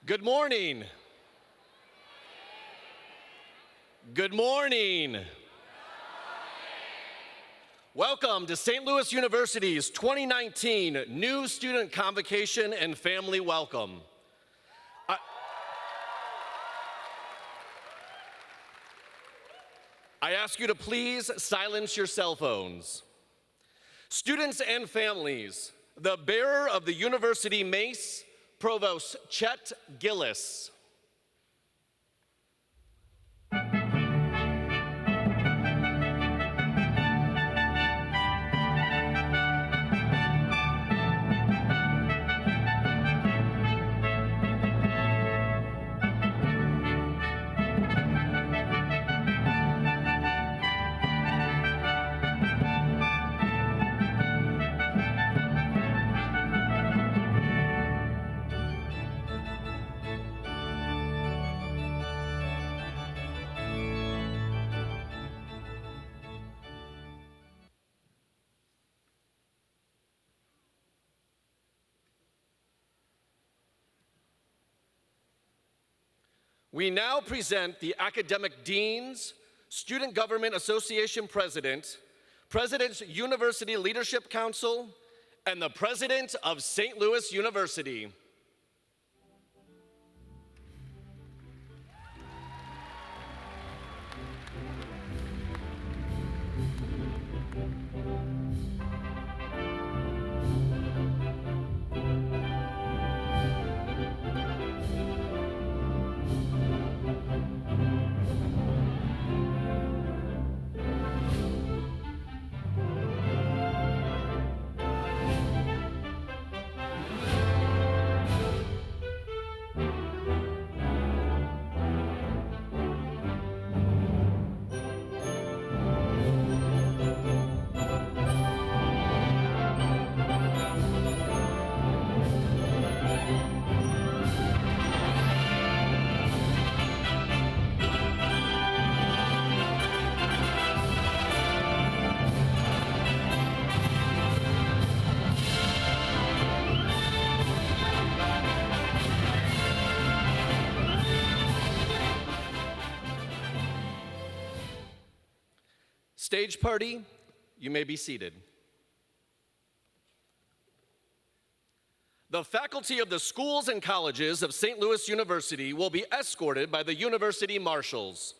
Good morning. Good morning. Welcome to St. Louis University's 2019 New Student Convocation and Family Welcome. I ask you to please silence your cell phones. Students and families, the bearer of the university mace, Provost Chet Gillis. We now present the Academic Deans, Student Government Association President, President's University Leadership Council, and the President of St. Louis University. Stage party, you may be seated. The faculty of the schools and colleges of St. Louis University will be escorted by the University Marshals.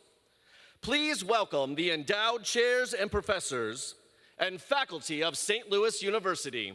Please welcome the endowed chairs and professors and faculty of St. Louis University.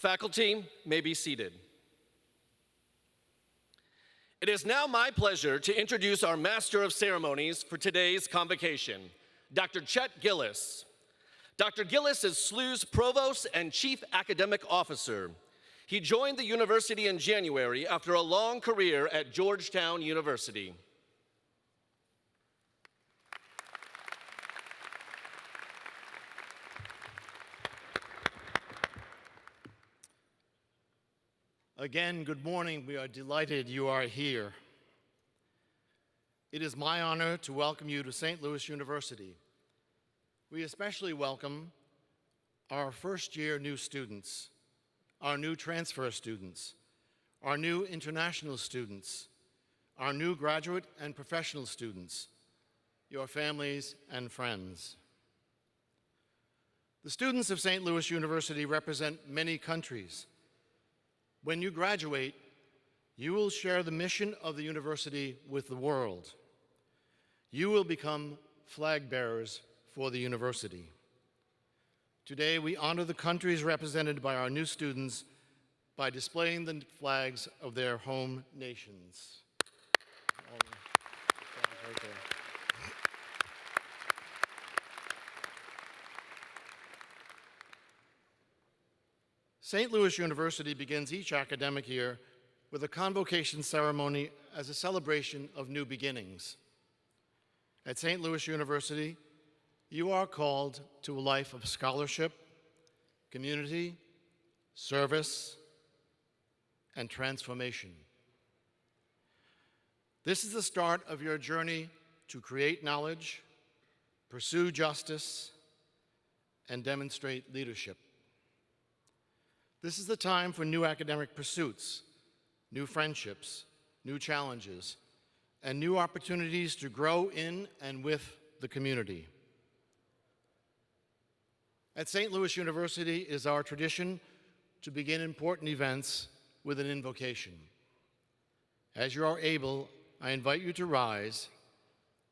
Faculty may be seated. It is now my pleasure to introduce our Master of Ceremonies for today's Convocation, Dr. Chet Gillis. Dr. Gillis is SLU's Provost and Chief Academic Officer. He joined the university in January after a long career at Georgetown University. Again, good morning. We are delighted you are here. It is my honor to welcome you to St. Louis University. We especially welcome our first-year new students, our new transfer students, our new international students, our new graduate and professional students, your families and friends. The students of St. Louis University represent many countries. When you graduate, you will share the mission of the university with the world. You will become flag bearers for the university. Today, we honor the countries represented by our new students by displaying the flags of their home nations. St. Louis University begins each academic year with a convocation ceremony as a celebration of new beginnings. At St. Louis University, you are called to a life of scholarship, community, service, and transformation. This is the start of your journey to create knowledge, pursue justice, and demonstrate leadership. This is the time for new academic pursuits, new friendships, new challenges, and new opportunities to grow in and with the community. At St. Louis University, it is our tradition to begin important events with an invocation. As you are able, I invite you to rise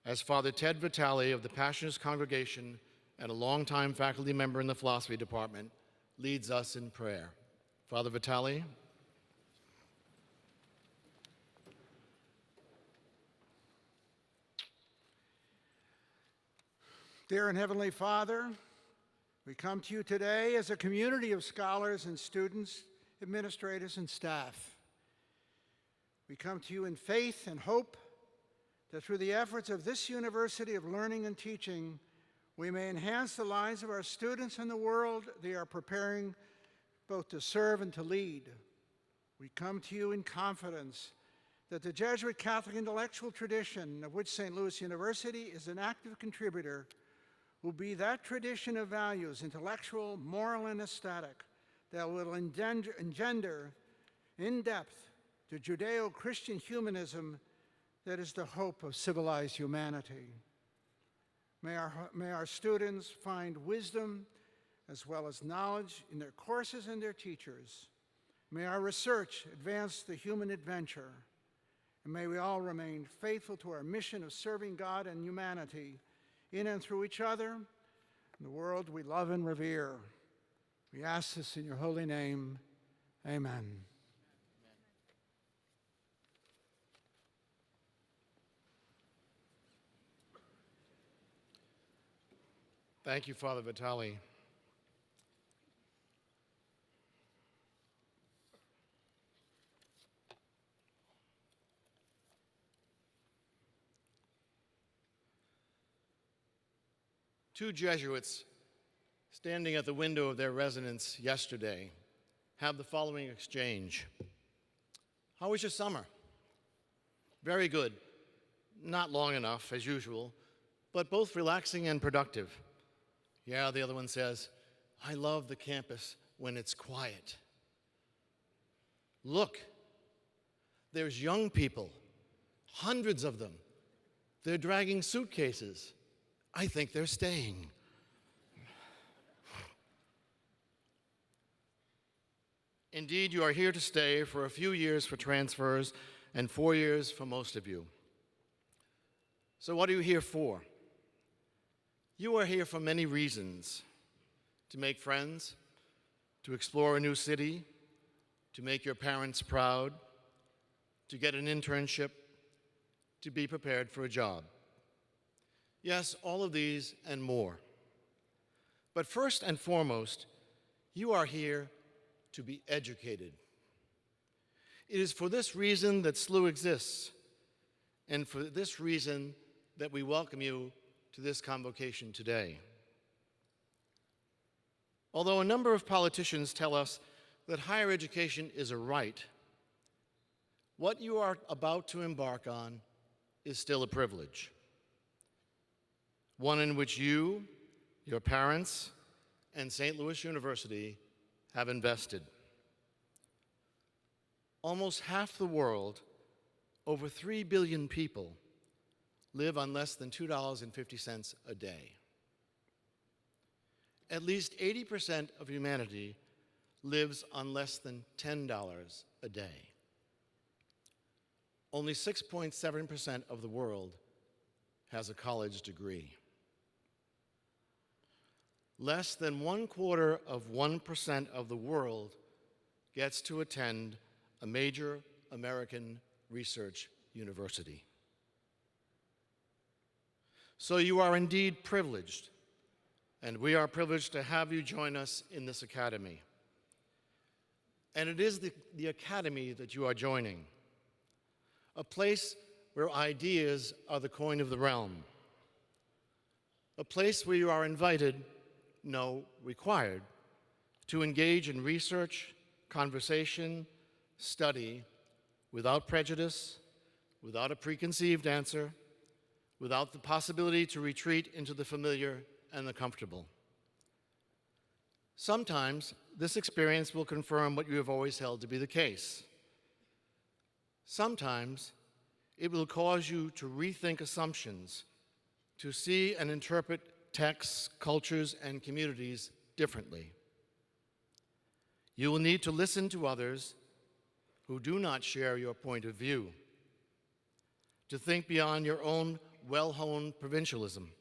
as Father Ted Vitale of the Passionist Congregation and a longtime faculty member in the philosophy department leads us in prayer. Father Vitale. Dear and Heavenly Father, we come to you today as a community of scholars and students, administrators and staff. We come to you in faith and hope that through the efforts of this University of Learning and Teaching, we may enhance the lives of our students and the world they are preparing both to serve and to lead. We come to you in confidence that the Jesuit Catholic intellectual tradition of which St. Louis University is an active contributor will be that tradition of values, intellectual, moral, and aesthetic, that will engender in depth the Judeo-Christian humanism that is the hope of civilized humanity. May our students find wisdom as well as knowledge in their courses and their teachers. May our research advance the human adventure. And may we all remain faithful to our mission of serving God and humanity in and through each other and the world we love and revere. We ask this in your holy name. Amen. Thank you, Father Vitale. Two Jesuits standing at the window of their residence yesterday have the following exchange. How was your summer? Very good. Not long enough, as usual, but both relaxing and productive. Yeah, the other one says, I love the campus when it's quiet. Look, there's young people, hundreds of them. They're dragging suitcases. I think they're staying. Indeed, you are here to stay for a few years for transfers and 4 years for most of you. So what are you here for? You are here for many reasons: to make friends, to explore a new city, to make your parents proud, to get an internship, to be prepared for a job. Yes, all of these and more. But first and foremost, you are here to be educated. It is for this reason that SLU exists, and for this reason that we welcome you to this convocation today. Although a number of politicians tell us that higher education is a right, what you are about to embark on is still a privilege. One in which you, your parents, and St. Louis University have invested. Almost half the world, over 3 billion people, live on less than $2.50 a day. At least 80% of humanity lives on less than $10 a day. Only 6.7% of the world has a college degree. Less than 1/4% of the world gets to attend a major American research university. So you are indeed privileged, and we are privileged to have you join us in this academy. And it is the academy that you are joining, a place where ideas are the coin of the realm, a place where you are invited, no, required, to engage in research, conversation, study, without prejudice, without a preconceived answer, without the possibility to retreat into the familiar and the comfortable. Sometimes this experience will confirm what you have always held to be the case. Sometimes it will cause you to rethink assumptions, to see and interpret texts, cultures, and communities differently. You will need to listen to others who do not share your point of view, to think beyond your own well-honed provincialism,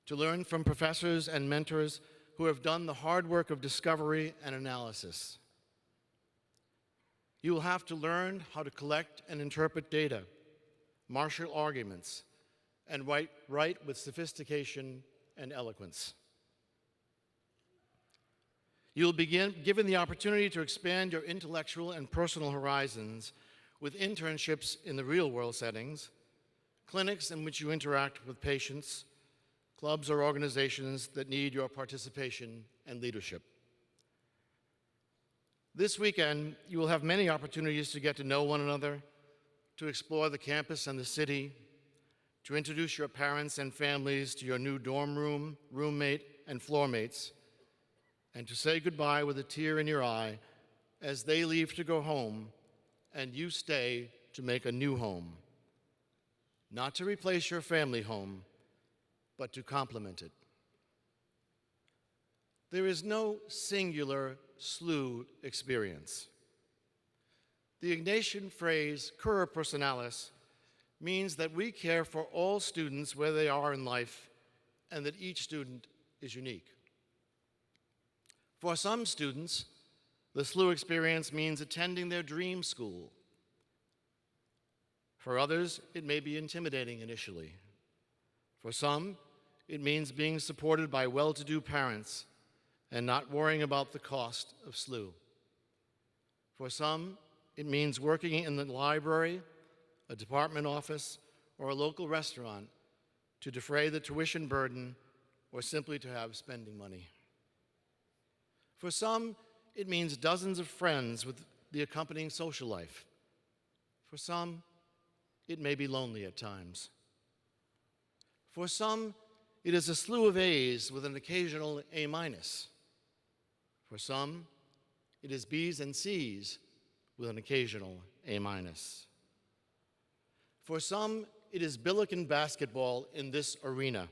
to learn from professors and mentors who have done the hard work of discovery and analysis. You will have to learn how to collect and interpret data, marshal arguments, and write with sophistication and eloquence. You'll begin given the opportunity to expand your intellectual and personal horizons with internships in the real-world settings, clinics in which you interact with patients, clubs or organizations that need your participation and leadership. This weekend, you will have many opportunities to get to know one another, to explore the campus and the city, to introduce your parents and families to your new dorm room, roommate, and floor mates, and to say goodbye with a tear in your eye as they leave to go home and you stay to make a new home. Not to replace your family home, but to complement it. There is no singular SLU experience. The Ignatian phrase, cura personalis, means that we care for all students where they are in life and that each student is unique. For some students, the SLU experience means attending their dream school. For others, it may be intimidating initially. For some, it means being supported by well-to-do parents and not worrying about the cost of SLU. For some, it means working in the library, a department office, or a local restaurant to defray the tuition burden or simply to have spending money. For some, it means dozens of friends with the accompanying social life. For some, it may be lonely at times. For some, it is a slew of A's with an occasional A-. For some, it is B's and C's with an occasional A-. For some, it is Billiken basketball in this arena.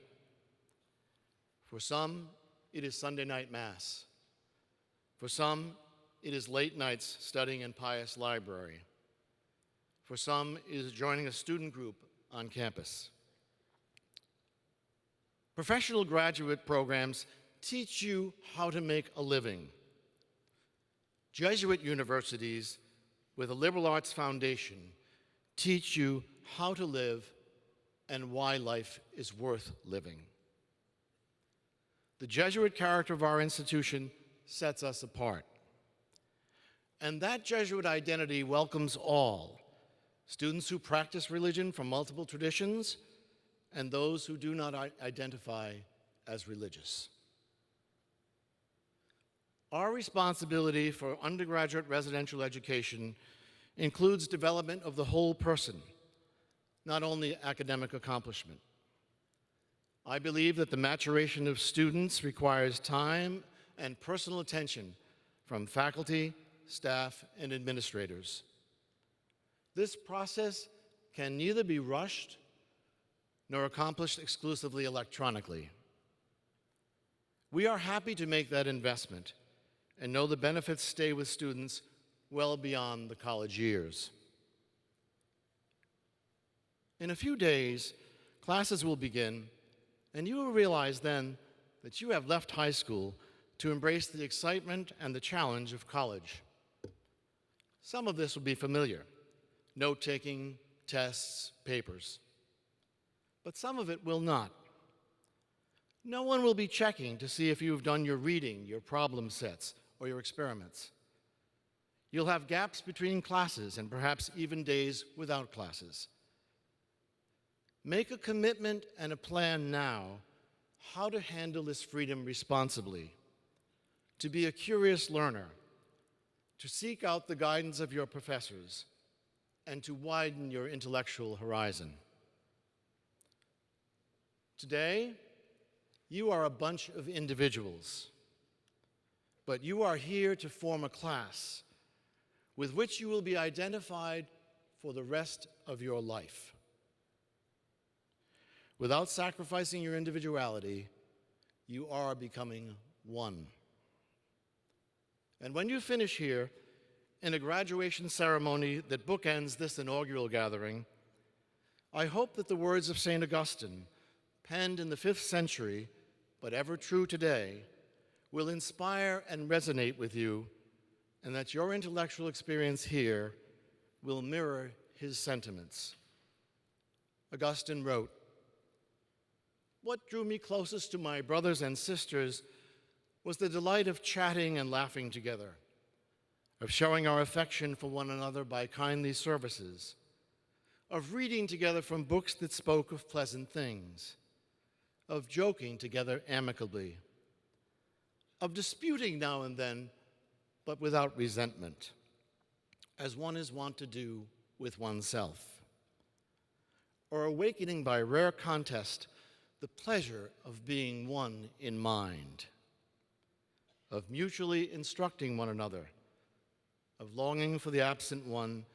For some, it is Sunday night Mass. For some, it is late nights studying in Pius Library. For some, it is joining a student group on campus. Professional graduate programs teach you how to make a living, Jesuit universities with a liberal arts foundation teach you how to live and why life is worth living. The Jesuit character of our institution sets us apart. And that Jesuit identity welcomes all, students who practice religion from multiple traditions and those who do not identify as religious. Our responsibility for undergraduate residential education includes development of the whole person, not only academic accomplishment. I believe that the maturation of students requires time and personal attention from faculty, staff, and administrators. This process can neither be rushed nor accomplished exclusively electronically. We are happy to make that investment and know the benefits stay with students well beyond the college years. In a few days, classes will begin, and you will realize then that you have left high school to embrace the excitement and the challenge of college. Some of this will be familiar: note-taking, tests, papers. But some of it will not. No one will be checking to see if you've done your reading, your problem sets, or your experiments. You'll have gaps between classes and perhaps even days without classes. Make a commitment and a plan now how to handle this freedom responsibly, to be a curious learner, to seek out the guidance of your professors, and to widen your intellectual horizon. Today, you are a bunch of individuals, but you are here to form a class with which you will be identified for the rest of your life. Without sacrificing your individuality, you are becoming one. And when you finish here, in a graduation ceremony that bookends this inaugural gathering, I hope that the words of St. Augustine, penned in the 5th century, but ever true today, will inspire and resonate with you, and that your intellectual experience here will mirror his sentiments. Augustine wrote, "What drew me closest to my brothers and sisters was the delight of chatting and laughing together, of showing our affection for one another by kindly services, of reading together from books that spoke of pleasant things, of joking together amicably, of disputing now and then, but without resentment, as one is wont to do with oneself, or awakening by rare contest the pleasure of being one in mind, of mutually instructing one another, of longing for the absent one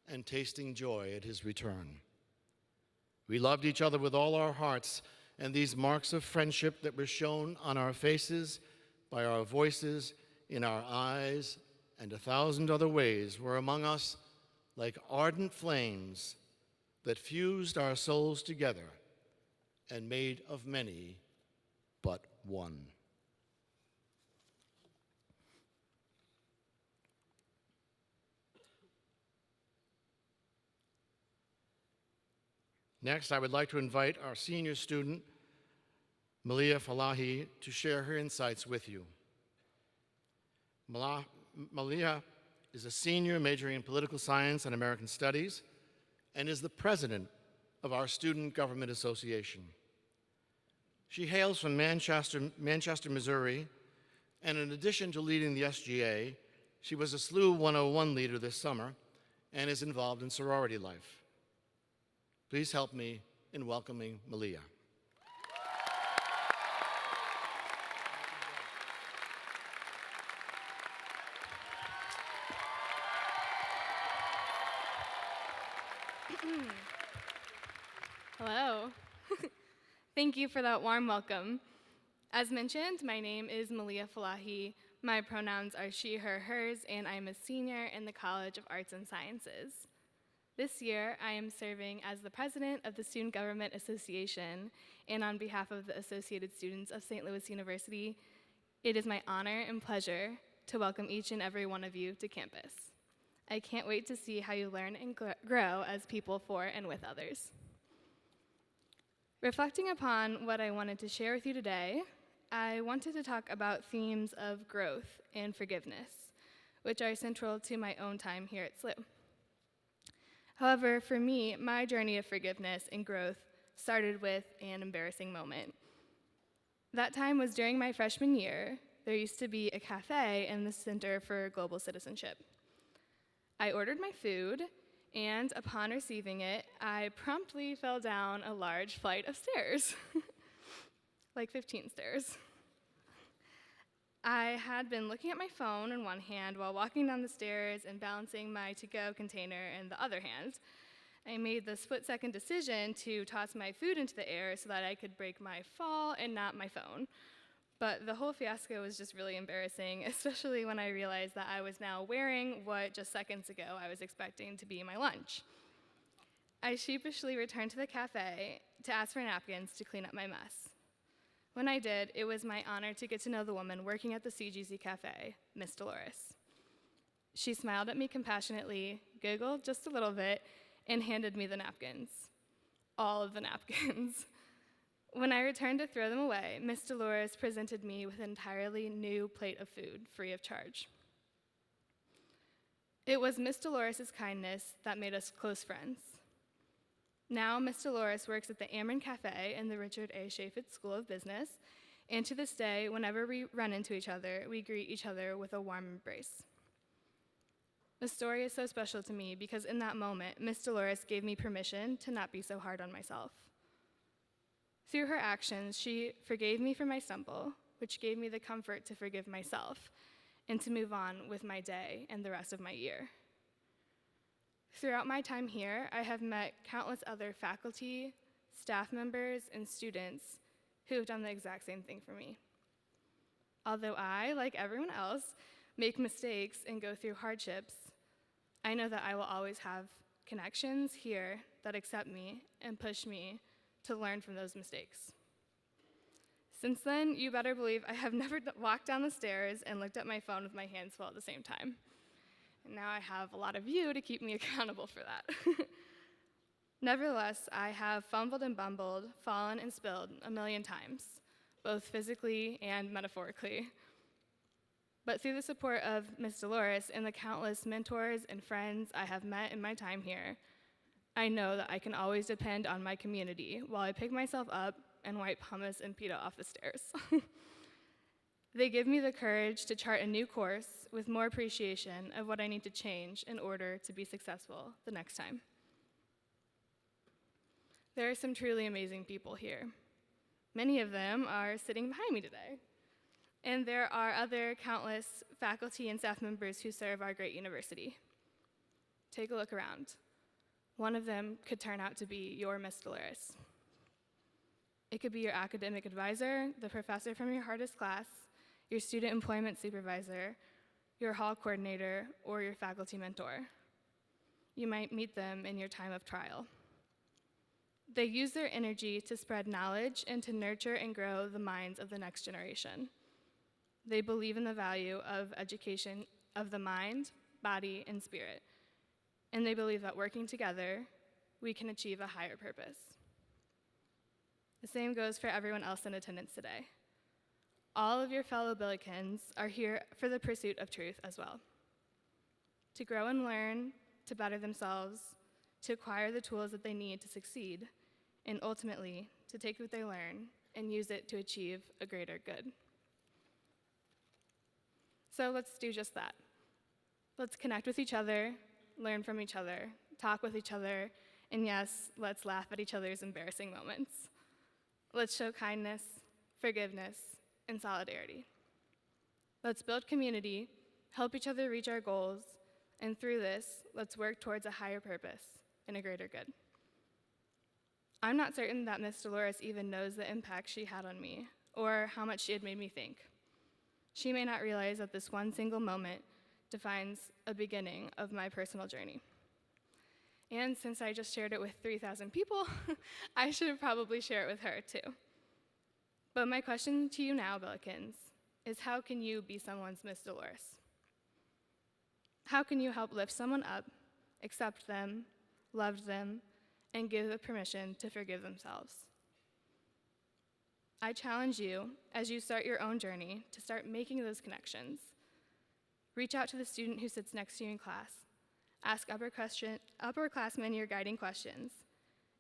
and tasting joy at his return. We loved each other with all our hearts, and these marks of friendship that were shown on our faces, by our voices, in our eyes, and 1,000 other ways were among us like ardent flames that fused our souls together and made of many but one." Next, I would like to invite our senior student, Malia Falahi, to share her insights with you. Malia is a senior majoring in political science and American studies and is the president of our Student Government Association. She hails from Manchester, Missouri, and in addition to leading the SGA, she was a SLU 101 leader this summer and is involved in sorority life. Please help me in welcoming Malia. Hello. Thank you for that warm welcome. As mentioned, my name is Malia Falahi. My pronouns are she, her, hers, and I'm a senior in the College of Arts and Sciences. This year, I am serving as the president of the Student Government Association, and on behalf of the Associated Students of St. Louis University, it is my honor and pleasure to welcome each and every one of you to campus. I can't wait to see how you learn and grow as people for and with others. Reflecting upon what I wanted to share with you today, I wanted to talk about themes of growth and forgiveness, which are central to my own time here at SLU. However, for me, my journey of forgiveness and growth started with an embarrassing moment. That time was during my freshman year. There used to be a cafe in the Center for Global Citizenship. I ordered my food, and upon receiving it, I promptly fell down a large flight of stairs, like 15 stairs. I had been looking at my phone in one hand while walking down the stairs and balancing my to-go container in the other hand. I made the split-second decision to toss my food into the air so that I could break my fall and not my phone. But the whole fiasco was just really embarrassing, especially when I realized that I was now wearing what just seconds ago I was expecting to be my lunch. I sheepishly returned to the cafe to ask for napkins to clean up my mess. When I did, it was my honor to get to know the woman working at the CGC Cafe, Miss Dolores. She smiled at me compassionately, giggled just a little bit, and handed me the napkins. All of the napkins. When I returned to throw them away, Miss Dolores presented me with an entirely new plate of food, free of charge. It was Miss Dolores' kindness that made us close friends. Now, Miss Dolores works at the Ameren Cafe in the Richard A. Chaffetz School of Business, and to this day, whenever we run into each other, we greet each other with a warm embrace. The story is so special to me because in that moment, Miss Dolores gave me permission to not be so hard on myself. Through her actions, she forgave me for my stumble, which gave me the comfort to forgive myself and to move on with my day and the rest of my year. Throughout my time here, I have met countless other faculty, staff members, and students who have done the exact same thing for me. Although I, like everyone else, make mistakes and go through hardships, I know that I will always have connections here that accept me and push me to learn from those mistakes. Since then, you better believe I have never walked down the stairs and looked at my phone with my hands full at the same time. And now I have a lot of you to keep me accountable for that. Nevertheless, I have fumbled and bumbled, fallen and spilled a million times, both physically and metaphorically. But through the support of Ms. Dolores and the countless mentors and friends I have met in my time here, I know that I can always depend on my community while I pick myself up and wipe hummus and pita off the stairs. They give me the courage to chart a new course with more appreciation of what I need to change in order to be successful the next time. There are some truly amazing people here. Many of them are sitting behind me today. And there are other countless faculty and staff members who serve our great university. Take a look around. One of them could turn out to be your Miss Dolores. It could be your academic advisor, the professor from your hardest class, your student employment supervisor, your hall coordinator, or your faculty mentor. You might meet them in your time of trial. They use their energy to spread knowledge and to nurture and grow the minds of the next generation. They believe in the value of education of the mind, body, and spirit, and they believe that working together, we can achieve a higher purpose. The same goes for everyone else in attendance today. All of your fellow Billikens are here for the pursuit of truth as well. To grow and learn, to better themselves, to acquire the tools that they need to succeed, and ultimately, to take what they learn and use it to achieve a greater good. So let's do just that. Let's connect with each other, learn from each other, talk with each other, and yes, let's laugh at each other's embarrassing moments. Let's show kindness, forgiveness, and solidarity. Let's build community, help each other reach our goals, and through this, let's work towards a higher purpose and a greater good. I'm not certain that Ms. Dolores even knows the impact she had on me or how much she had made me think. She may not realize that this one single moment defines a beginning of my personal journey. And since I just shared it with 3,000 people, I should probably share it with her too. But my question to you now, Billikens, is how can you be someone's Miss Dolores? How can you help lift someone up, accept them, love them, and give them permission to forgive themselves? I challenge you, as you start your own journey, to start making those connections. Reach out to the student who sits next to you in class. Ask upperclassmen your guiding questions.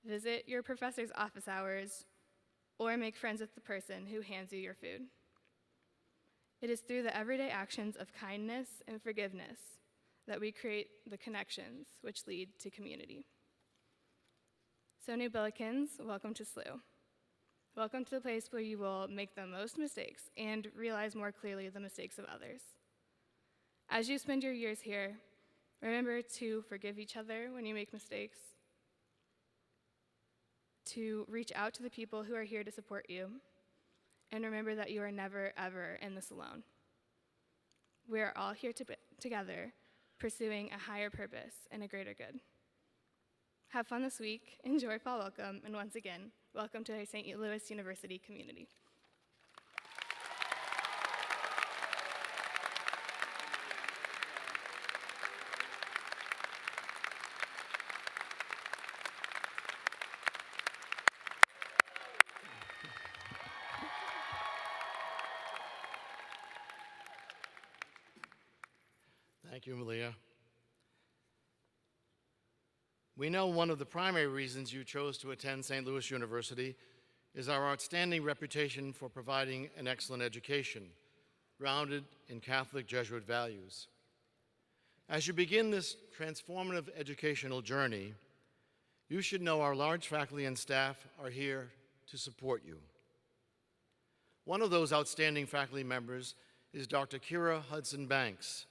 Visit your professor's office hours, or make friends with the person who hands you your food. It is through the everyday actions of kindness and forgiveness that we create the connections which lead to community. So New Billikens, welcome to SLU. Welcome to the place where you will make the most mistakes and realize more clearly the mistakes of others. As you spend your years here, remember to forgive each other when you make mistakes, to reach out to the people who are here to support you, and remember that you are never, ever in this alone. We are all here together, pursuing a higher purpose and a greater good. Have fun this week, enjoy Fall Welcome, and once again, welcome to our St. Louis University community. Thank you, Malia. We know one of the primary reasons you chose to attend St. Louis University is our outstanding reputation for providing an excellent education, grounded in Catholic Jesuit values. As you begin this transformative educational journey, you should know our large faculty and staff are here to support you. One of those outstanding faculty members is Dr. Kira Hudson Banks.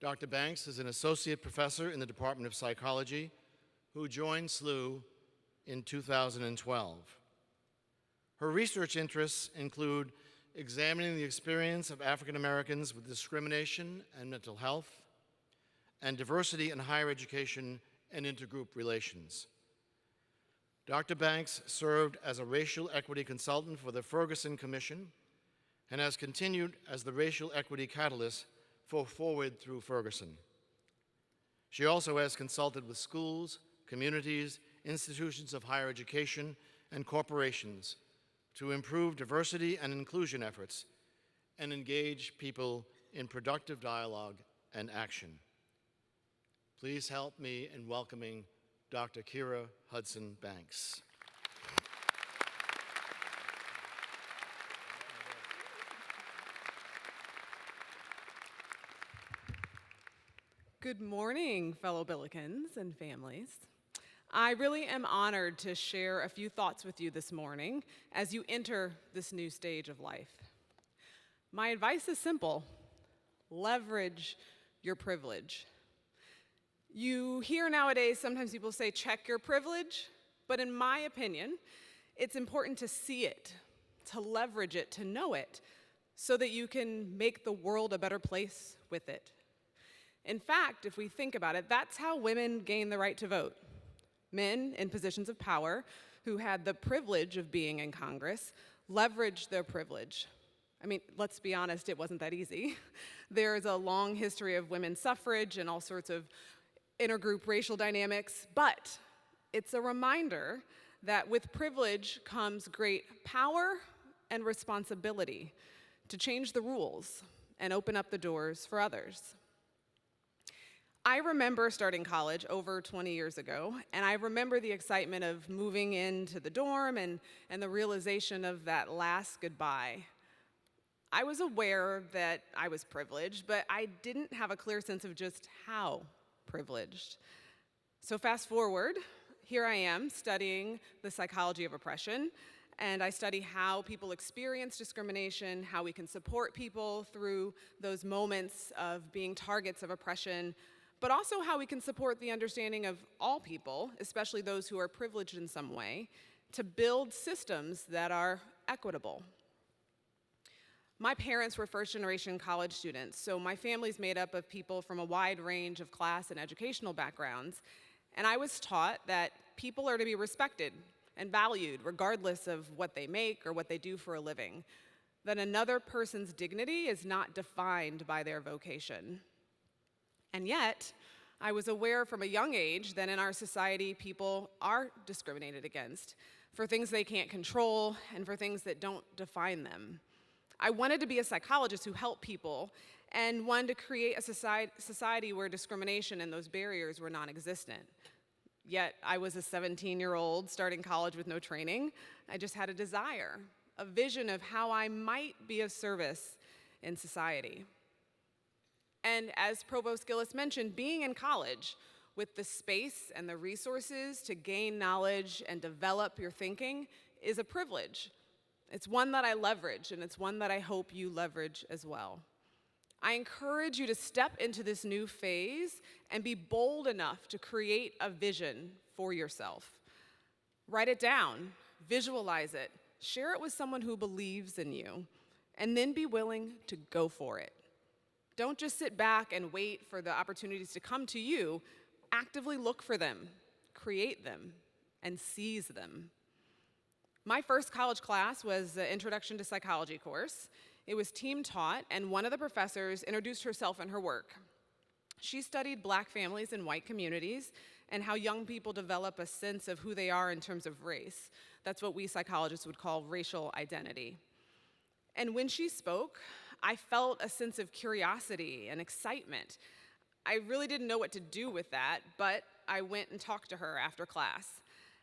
Dr. Banks is an associate professor in the Department of Psychology who joined SLU in 2012. Her research interests include examining the experience of African Americans with discrimination and mental health, and diversity in higher education and intergroup relations. Dr. Banks served as a racial equity consultant for the Ferguson Commission and has continued as the racial equity catalyst for Forward Through Ferguson. She also has consulted with schools, communities, institutions of higher education, and corporations to improve diversity and inclusion efforts and engage people in productive dialogue and action. Please help me in welcoming Dr. Kira Hudson Banks. Good morning, fellow Billikens and families. I really am honored to share a few thoughts with you this morning as you enter this new stage of life. My advice is simple: leverage your privilege. You hear nowadays, sometimes people say, check your privilege, but in my opinion, it's important to see it, to leverage it, to know it, so that you can make the world a better place with it. In fact, if we think about it, that's how women gain the right to vote. Men in positions of power who had the privilege of being in Congress leveraged their privilege. I mean, let's be honest, it wasn't that easy. There is a long history of women's suffrage and all sorts of intergroup racial dynamics, but it's a reminder that with privilege comes great power and responsibility to change the rules and open up the doors for others. I remember starting college over 20 years ago, and I remember the excitement of moving into the dorm and the realization of that last goodbye. I was aware that I was privileged, but I didn't have a clear sense of just how privileged. So fast forward, here I am studying the psychology of oppression, and I study how people experience discrimination, how we can support people through those moments of being targets of oppression, but also how we can support the understanding of all people, especially those who are privileged in some way, to build systems that are equitable. My parents were first-generation college students, so my family's made up of people from a wide range of class and educational backgrounds, and I was taught that people are to be respected and valued regardless of what they make or what they do for a living, that another person's dignity is not defined by their vocation. And yet, I was aware from a young age that in our society, people are discriminated against for things they can't control and for things that don't define them. I wanted to be a psychologist who helped people and wanted to create a society where discrimination and those barriers were non-existent. Yet I was a 17-year-old starting college with no training. I just had a desire, a vision of how I might be of service in society. And as Provost Gillis mentioned, being in college with the space and the resources to gain knowledge and develop your thinking is a privilege. It's one that I leverage, and it's one that I hope you leverage as well. I encourage you to step into this new phase and be bold enough to create a vision for yourself. Write it down, visualize it, share it with someone who believes in you, and then be willing to go for it. Don't just sit back and wait for the opportunities to come to you. Actively look for them, create them, and seize them. My first college class was the Introduction to Psychology course. It was team taught, and one of the professors introduced herself and her work. She studied Black families in white communities and how young people develop a sense of who they are in terms of race. That's what we psychologists would call racial identity. And when she spoke, I felt a sense of curiosity and excitement. I really didn't know what to do with that, but I went and talked to her after class.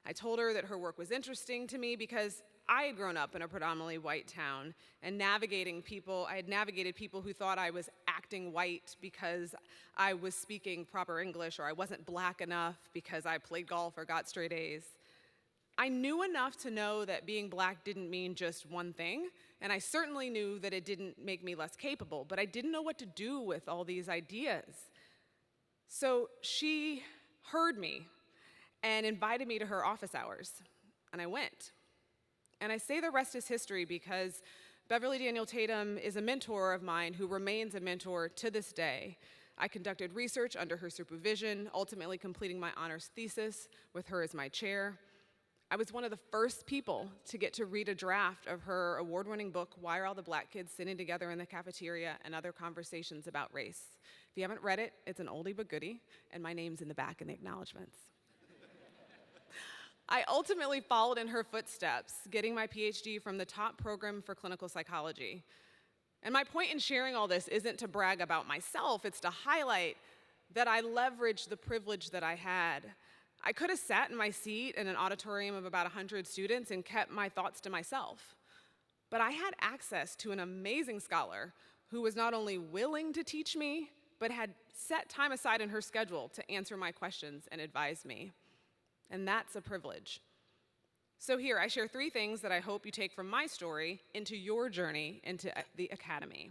I told her that her work was interesting to me because I had grown up in a predominantly white town and I had navigated people who thought I was acting white because I was speaking proper English, or I wasn't Black enough because I played golf or got straight A's. I knew enough to know that being Black didn't mean just one thing, and I certainly knew that it didn't make me less capable, but I didn't know what to do with all these ideas. So she heard me and invited me to her office hours, and I went. And I say the rest is history because Beverly Daniel Tatum is a mentor of mine who remains a mentor to this day. I conducted research under her supervision, ultimately completing my honors thesis with her as my chair. I was one of the first people to get to read a draft of her award-winning book, Why Are All the Black Kids Sitting Together in the Cafeteria and Other Conversations About Race. If you haven't read it, it's an oldie but goodie, and my name's in the back in the acknowledgments. I ultimately followed in her footsteps, getting my PhD from the top program for clinical psychology. And my point in sharing all this isn't to brag about myself, it's to highlight that I leveraged the privilege that I had. I could have sat in my seat in an auditorium of about 100 students and kept my thoughts to myself. But I had access to an amazing scholar who was not only willing to teach me, but had set time aside in her schedule to answer my questions and advise me. And that's a privilege. So here, I share 3 things that I hope you take from my story into your journey into the academy.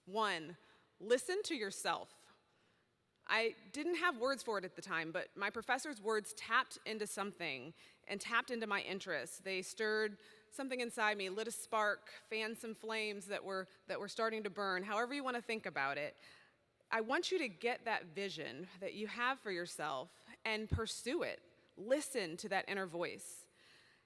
1, listen to yourself. I didn't have words for it at the time, but my professor's words tapped into something and tapped into my interests. They stirred something inside me, lit a spark, fanned some flames that were starting to burn, however you want to think about it. I want you to get that vision that you have for yourself and pursue it. Listen to that inner voice.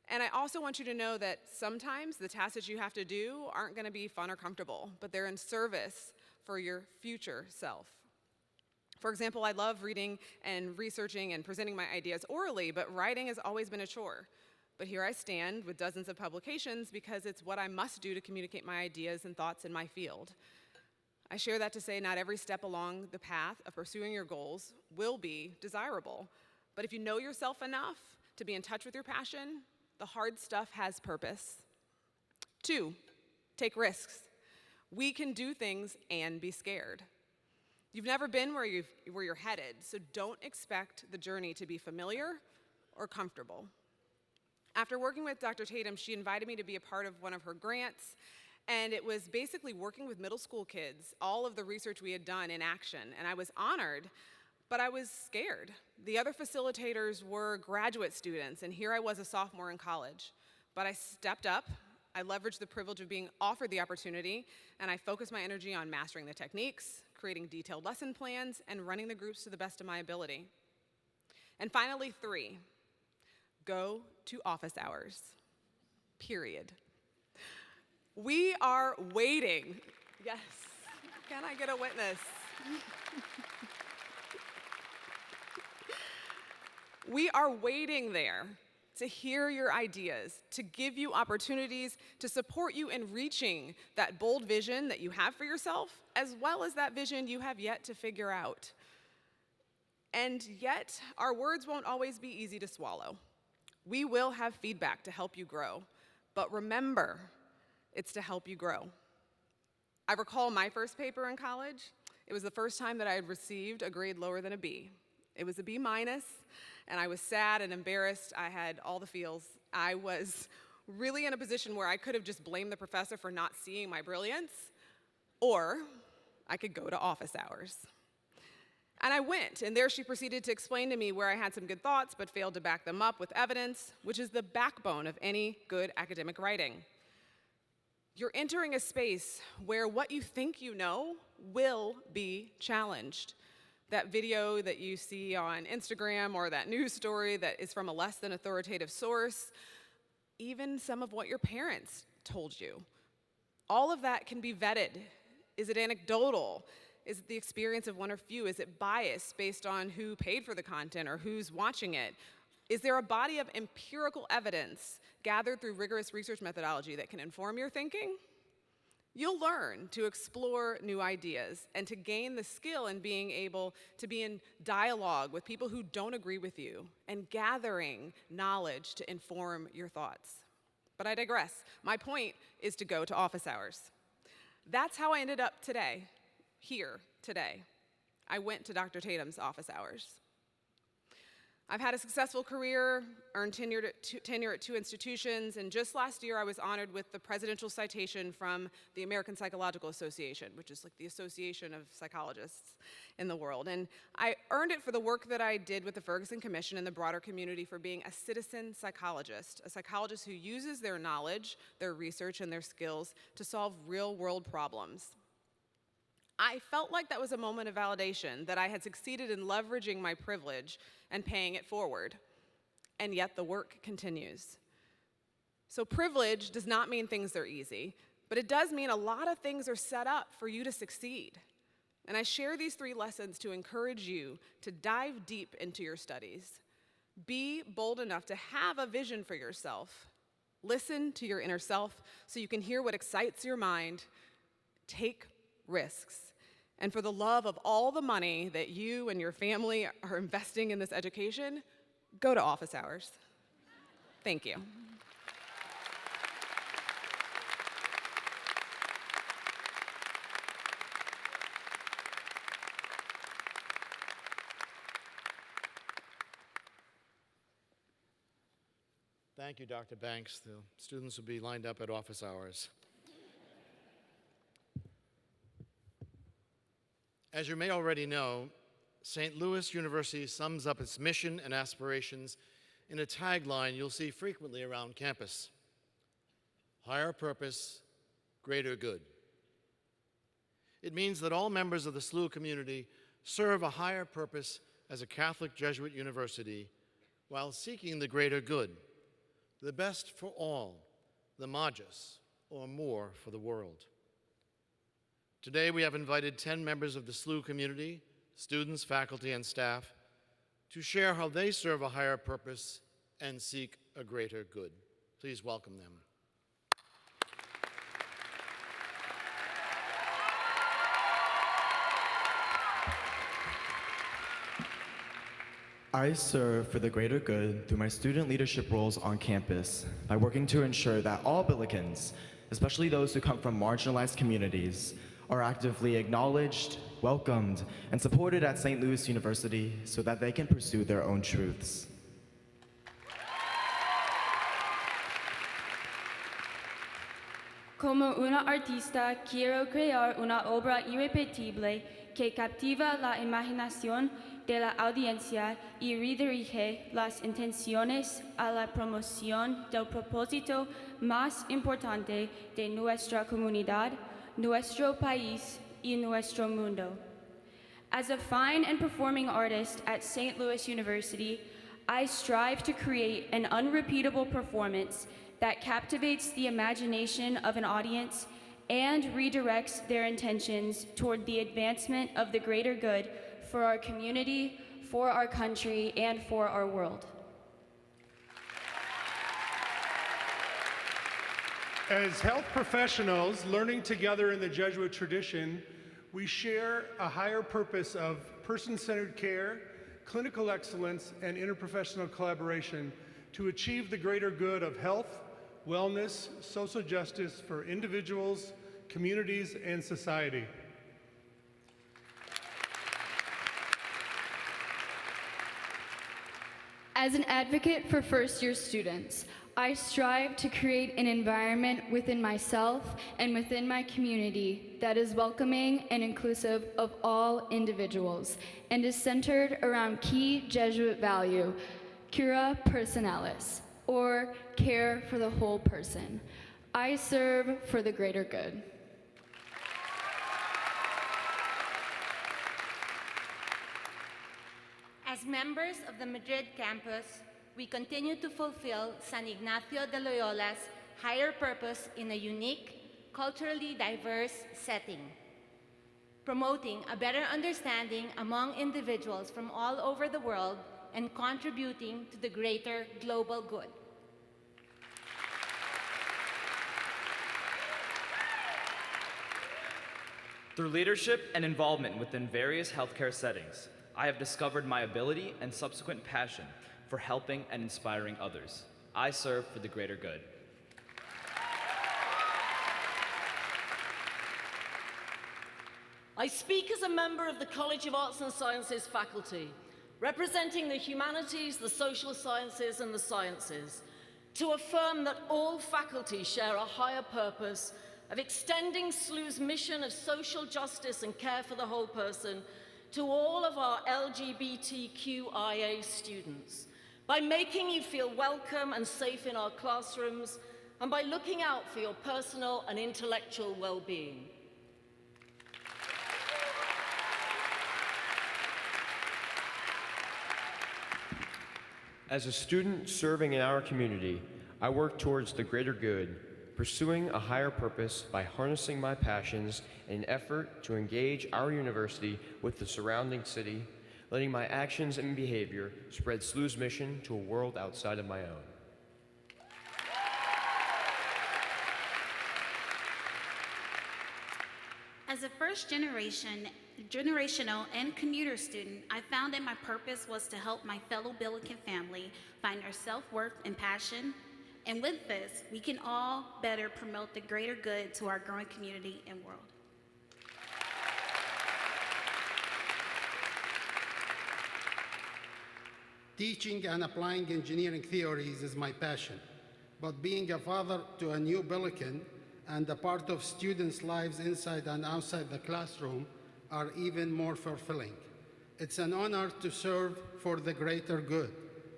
And I also want you to know that sometimes the tasks that you have to do aren't going to be fun or comfortable, but they're in service for your future self. For example, I love reading and researching and presenting my ideas orally, but writing has always been a chore. But here I stand with dozens of publications because it's what I must do to communicate my ideas and thoughts in my field. I share that to say not every step along the path of pursuing your goals will be desirable. But if you know yourself enough to be in touch with your passion, the hard stuff has purpose. 2, take risks. We can do things and be scared. You've never been where you're headed, so don't expect the journey to be familiar or comfortable. After working with Dr. Tatum, she invited me to be a part of one of her grants, and it was basically working with middle school kids, all of the research we had done in action, and I was honored. But I was scared. The other facilitators were graduate students, and here I was a sophomore in college. But I stepped up, I leveraged the privilege of being offered the opportunity, and I focused my energy on mastering the techniques, creating detailed lesson plans, and running the groups to the best of my ability. And finally, 3, go to office hours, period. We are waiting. Yes, can I get a witness? We are waiting there to hear your ideas, to give you opportunities, to support you in reaching that bold vision that you have for yourself, as well as that vision you have yet to figure out. And yet, our words won't always be easy to swallow. We will have feedback to help you grow, but remember, it's to help you grow. I recall my first paper in college. It was the first time that I had received a grade lower than a B. It was a B minus, and I was sad and embarrassed. I had all the feels. I was really in a position where I could have just blamed the professor for not seeing my brilliance, or I could go to office hours. And I went, and there she proceeded to explain to me where I had some good thoughts but failed to back them up with evidence, which is the backbone of any good academic writing. You're entering a space where what you think you know will be challenged. That video that you see on Instagram or that news story that is from a less than authoritative source, even some of what your parents told you. All of that can be vetted. Is it anecdotal? Is it the experience of one or few? Is it biased based on who paid for the content or who's watching it? Is there a body of empirical evidence gathered through rigorous research methodology that can inform your thinking? You'll learn to explore new ideas and to gain the skill in being able to be in dialogue with people who don't agree with you and gathering knowledge to inform your thoughts. But I digress. My point is to go to office hours. That's how I ended up today, here today. I went to Dr. Tatum's office hours. I've had a successful career, earned tenure at 2 institutions, and just last year I was honored with the Presidential Citation from the American Psychological Association, which is like the association of psychologists in the world. And I earned it for the work that I did with the Ferguson Commission and the broader community for being a citizen psychologist, a psychologist who uses their knowledge, their research, and their skills to solve real-world problems. I felt like that was a moment of validation, that I had succeeded in leveraging my privilege and paying it forward. And yet the work continues. So privilege does not mean things are easy, but it does mean a lot of things are set up for you to succeed. And I share these 3 lessons to encourage you to dive deep into your studies. Be bold enough to have a vision for yourself. Listen to your inner self so you can hear what excites your mind. Take risks. And for the love of all the money that you and your family are investing in this education, go to office hours. Thank you. Thank you, Dr. Banks. The students will be lined up at office hours. As you may already know, St. Louis University sums up its mission and aspirations in a tagline you'll see frequently around campus: higher purpose, greater good. It means that all members of the SLU community serve a higher purpose as a Catholic Jesuit university while seeking the greater good, the best for all, the magis, or more for the world. Today, we have invited 10 members of the SLU community, students, faculty, and staff, to share how they serve a higher purpose and seek a greater good. Please welcome them. I serve for the greater good through my student leadership roles on campus by working to ensure that all Billikens, especially those who come from marginalized communities, are actively acknowledged, welcomed, and supported at St. Louis University so that they can pursue their own truths. Como una artista, quiero crear una obra irrepetible que captiva la imaginación de la audiencia y redirige las intenciones a la promoción del propósito más importante de nuestra comunidad, nuestro país y nuestro mundo. As a fine and performing artist at St. Louis University, I strive to create an unrepeatable performance that captivates the imagination of an audience and redirects their intentions toward the advancement of the greater good for our community, for our country and for our world. As health professionals learning together in the Jesuit tradition, we share a higher purpose of person-centered care, clinical excellence, and interprofessional collaboration to achieve the greater good of health, wellness, social justice for individuals, communities, and society. As an advocate for first-year students, I strive to create an environment within myself and within my community that is welcoming and inclusive of all individuals and is centered around key Jesuit value, cura personalis, or care for the whole person. I serve for the greater good. As members of the Madrid campus, we continue to fulfill San Ignacio de Loyola's higher purpose in a unique, culturally diverse setting, promoting a better understanding among individuals from all over the world and contributing to the greater global good. Through leadership and involvement within various healthcare settings, I have discovered my ability and subsequent passion for helping and inspiring others. I serve for the greater good. I speak as a member of the College of Arts and Sciences faculty, representing the humanities, the social sciences, and the sciences, to affirm that all faculty share a higher purpose of extending SLU's mission of social justice and care for the whole person to all of our LGBTQIA students, by making you feel welcome and safe in our classrooms, and by looking out for your personal and intellectual well-being. As a student serving in our community, I work towards the greater good, pursuing a higher purpose by harnessing my passions in an effort to engage our university with the surrounding city, letting my actions and behavior spread SLU's mission to a world outside of my own. As a generational and commuter student, I found that my purpose was to help my fellow Billiken family find their self-worth and passion. And with this, we can all better promote the greater good to our growing community and world. Teaching and applying engineering theories is my passion, but being a father to a new Billiken and a part of students' lives inside and outside the classroom are even more fulfilling. It's an honor to serve for the greater good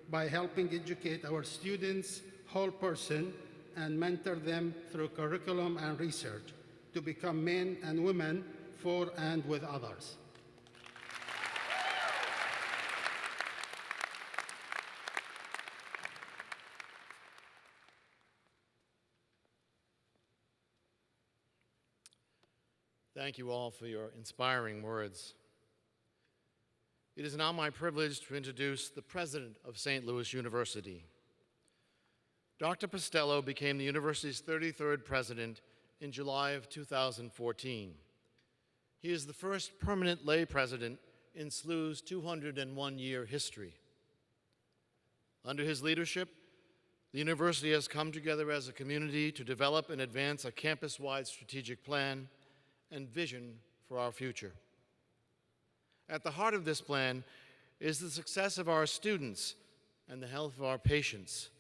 by helping educate our students' whole person and mentor them through curriculum and research to become men and women for and with others. Thank you all for your inspiring words. It is now my privilege to introduce the president of St. Louis University. Dr. Postello became the university's 33rd president in July of 2014. He is the first permanent lay president in SLU's 201-year history. Under his leadership, the university has come together as a community to develop and advance a campus-wide strategic plan and vision for our future. At the heart of this plan is the success of our students and the health of our patients,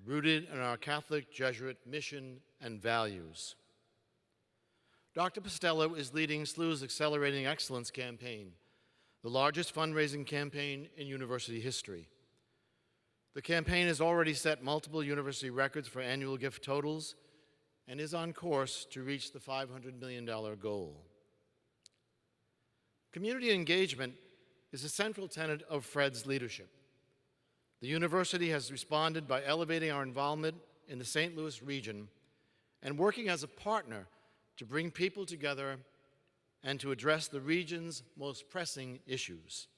rooted in our Catholic Jesuit mission and values. Dr. Postello is leading SLU's Accelerating Excellence campaign, the largest fundraising campaign in university history. The campaign has already set multiple university records for annual gift totals and is on course to reach the $500 million goal. Community engagement is a central tenet of Fred's leadership. The university has responded by elevating our involvement in the St. Louis region and working as a partner to bring people together and to address the region's most pressing issues.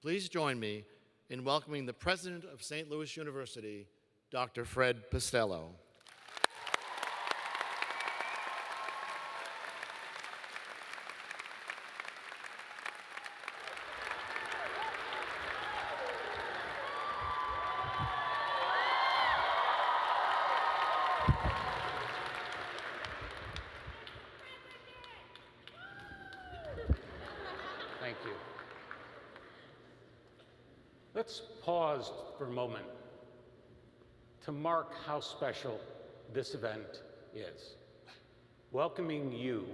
Please join me in welcoming the President of St. Louis University, Dr. Fred Pistello. Thank you. Let's pause for a moment to mark how special this event is. Welcoming you,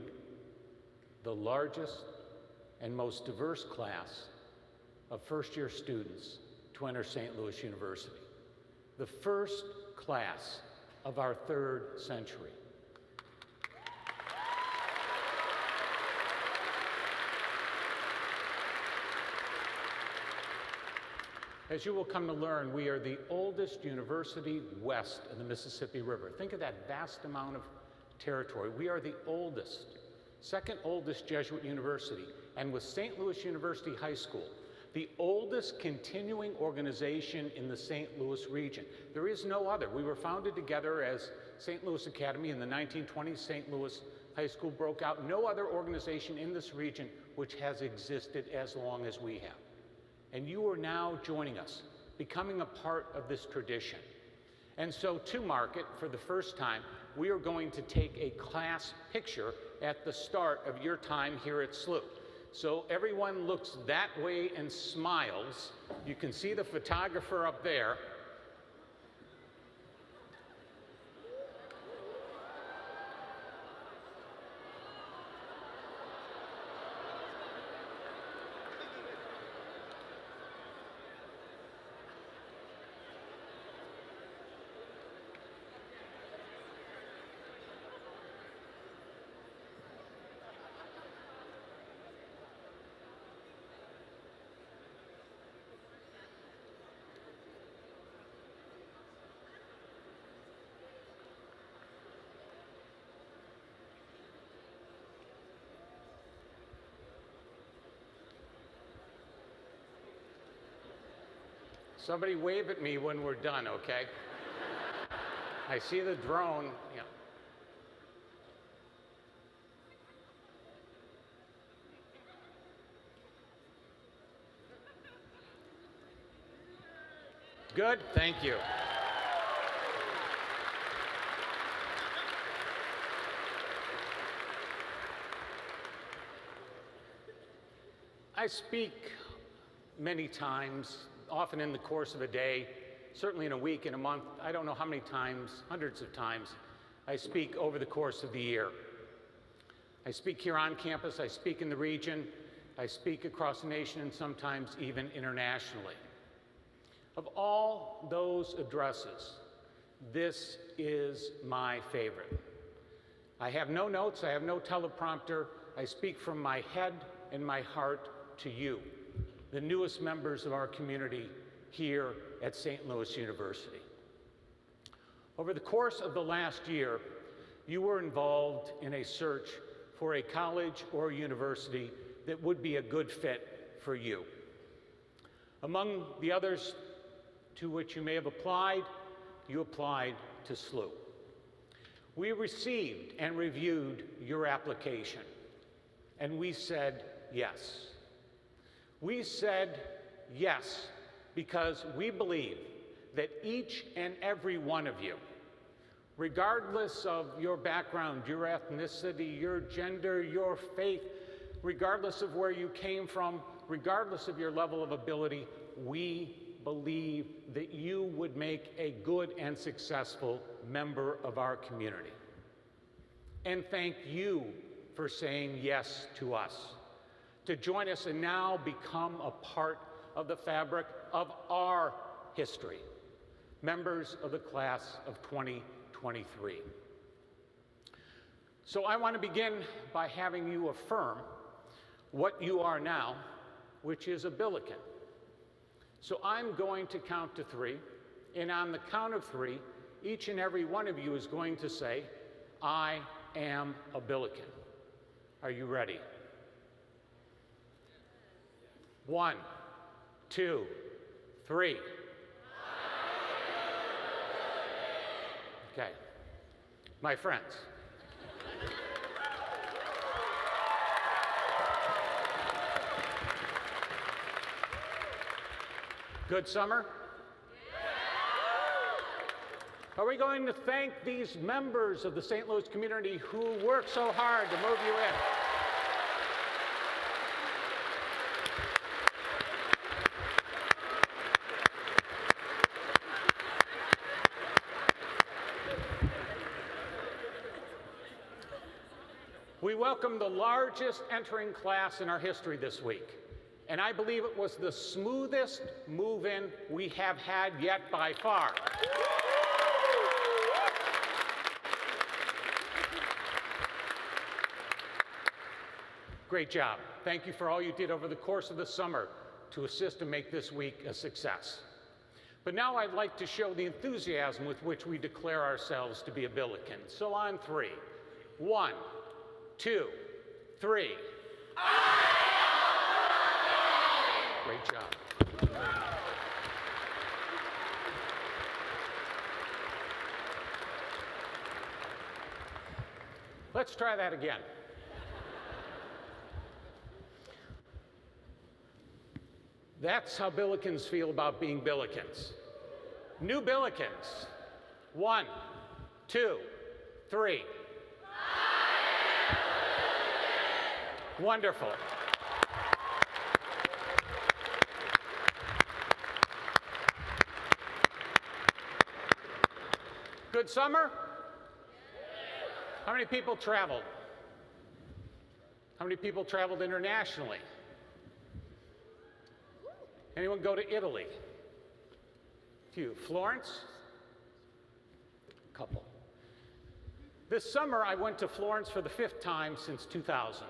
the largest and most diverse class of first-year students to enter St. Louis University, the first class of our third century. As you will come to learn, we are the oldest university west of the Mississippi River. Think of that vast amount of territory. We are the oldest, second oldest Jesuit university, and with St. Louis University High School, the oldest continuing organization in the St. Louis region. There is no other. We were founded together as St. Louis Academy in the 1920s. St. Louis High School broke out. No other organization in this region which has existed as long as we have. And you are now joining us, becoming a part of this tradition. And so to mark it, for the first time, we are going to take a class picture at the start of your time here at SLU. So everyone looks that way and smiles. You can see the photographer up there. Somebody wave at me when we're done, okay? I see the drone. Yeah. Good, thank you. I speak many times, often in the course of a day, certainly in a week, in a month. I don't know how many times, hundreds of times, I speak over the course of the year. I speak here on campus, I speak in the region, I speak across the nation, and sometimes even internationally. Of all those addresses, this is my favorite. I have no notes, I have no teleprompter. I speak from my head and my heart to you, the newest members of our community here at St. Louis University. Over the course of the last year, you were involved in a search for a college or university that would be a good fit for you. Among the others to which you may have applied, you applied to SLU. We received and reviewed your application, and we said yes. We said yes because we believe that each and every one of you, regardless of your background, your ethnicity, your gender, your faith, regardless of where you came from, regardless of your level of ability, we believe that you would make a good and successful member of our community. And thank you for saying yes to us, to join us and now become a part of the fabric of our history, members of the class of 2023. So I want to begin by having you affirm what you are now, which is a Billiken. So I'm going to count to three, and on the count of three, each and every one of you is going to say, I am a Billiken. Are you ready? 1, 2, 3. Okay. My friends, good summer? Are we going to thank these members of the St. Louis community who work so hard to move you in? We welcomed the largest entering class in our history this week, and I believe it was the smoothest move-in we have had yet by far. Great job. Thank you for all you did over the course of the summer to assist and make this week a success. But now I'd like to show the enthusiasm with which we declare ourselves to be a Billiken. So on 3. 1, 2, 3. Great job. Let's try that again. That's how Billikens feel about being Billikens. New Billikens. 1, 2, 3. Wonderful. Good summer? How many people traveled? How many people traveled internationally? Anyone go to Italy? Few. Florence? A couple. This summer, I went to Florence for the 5th time since 2000.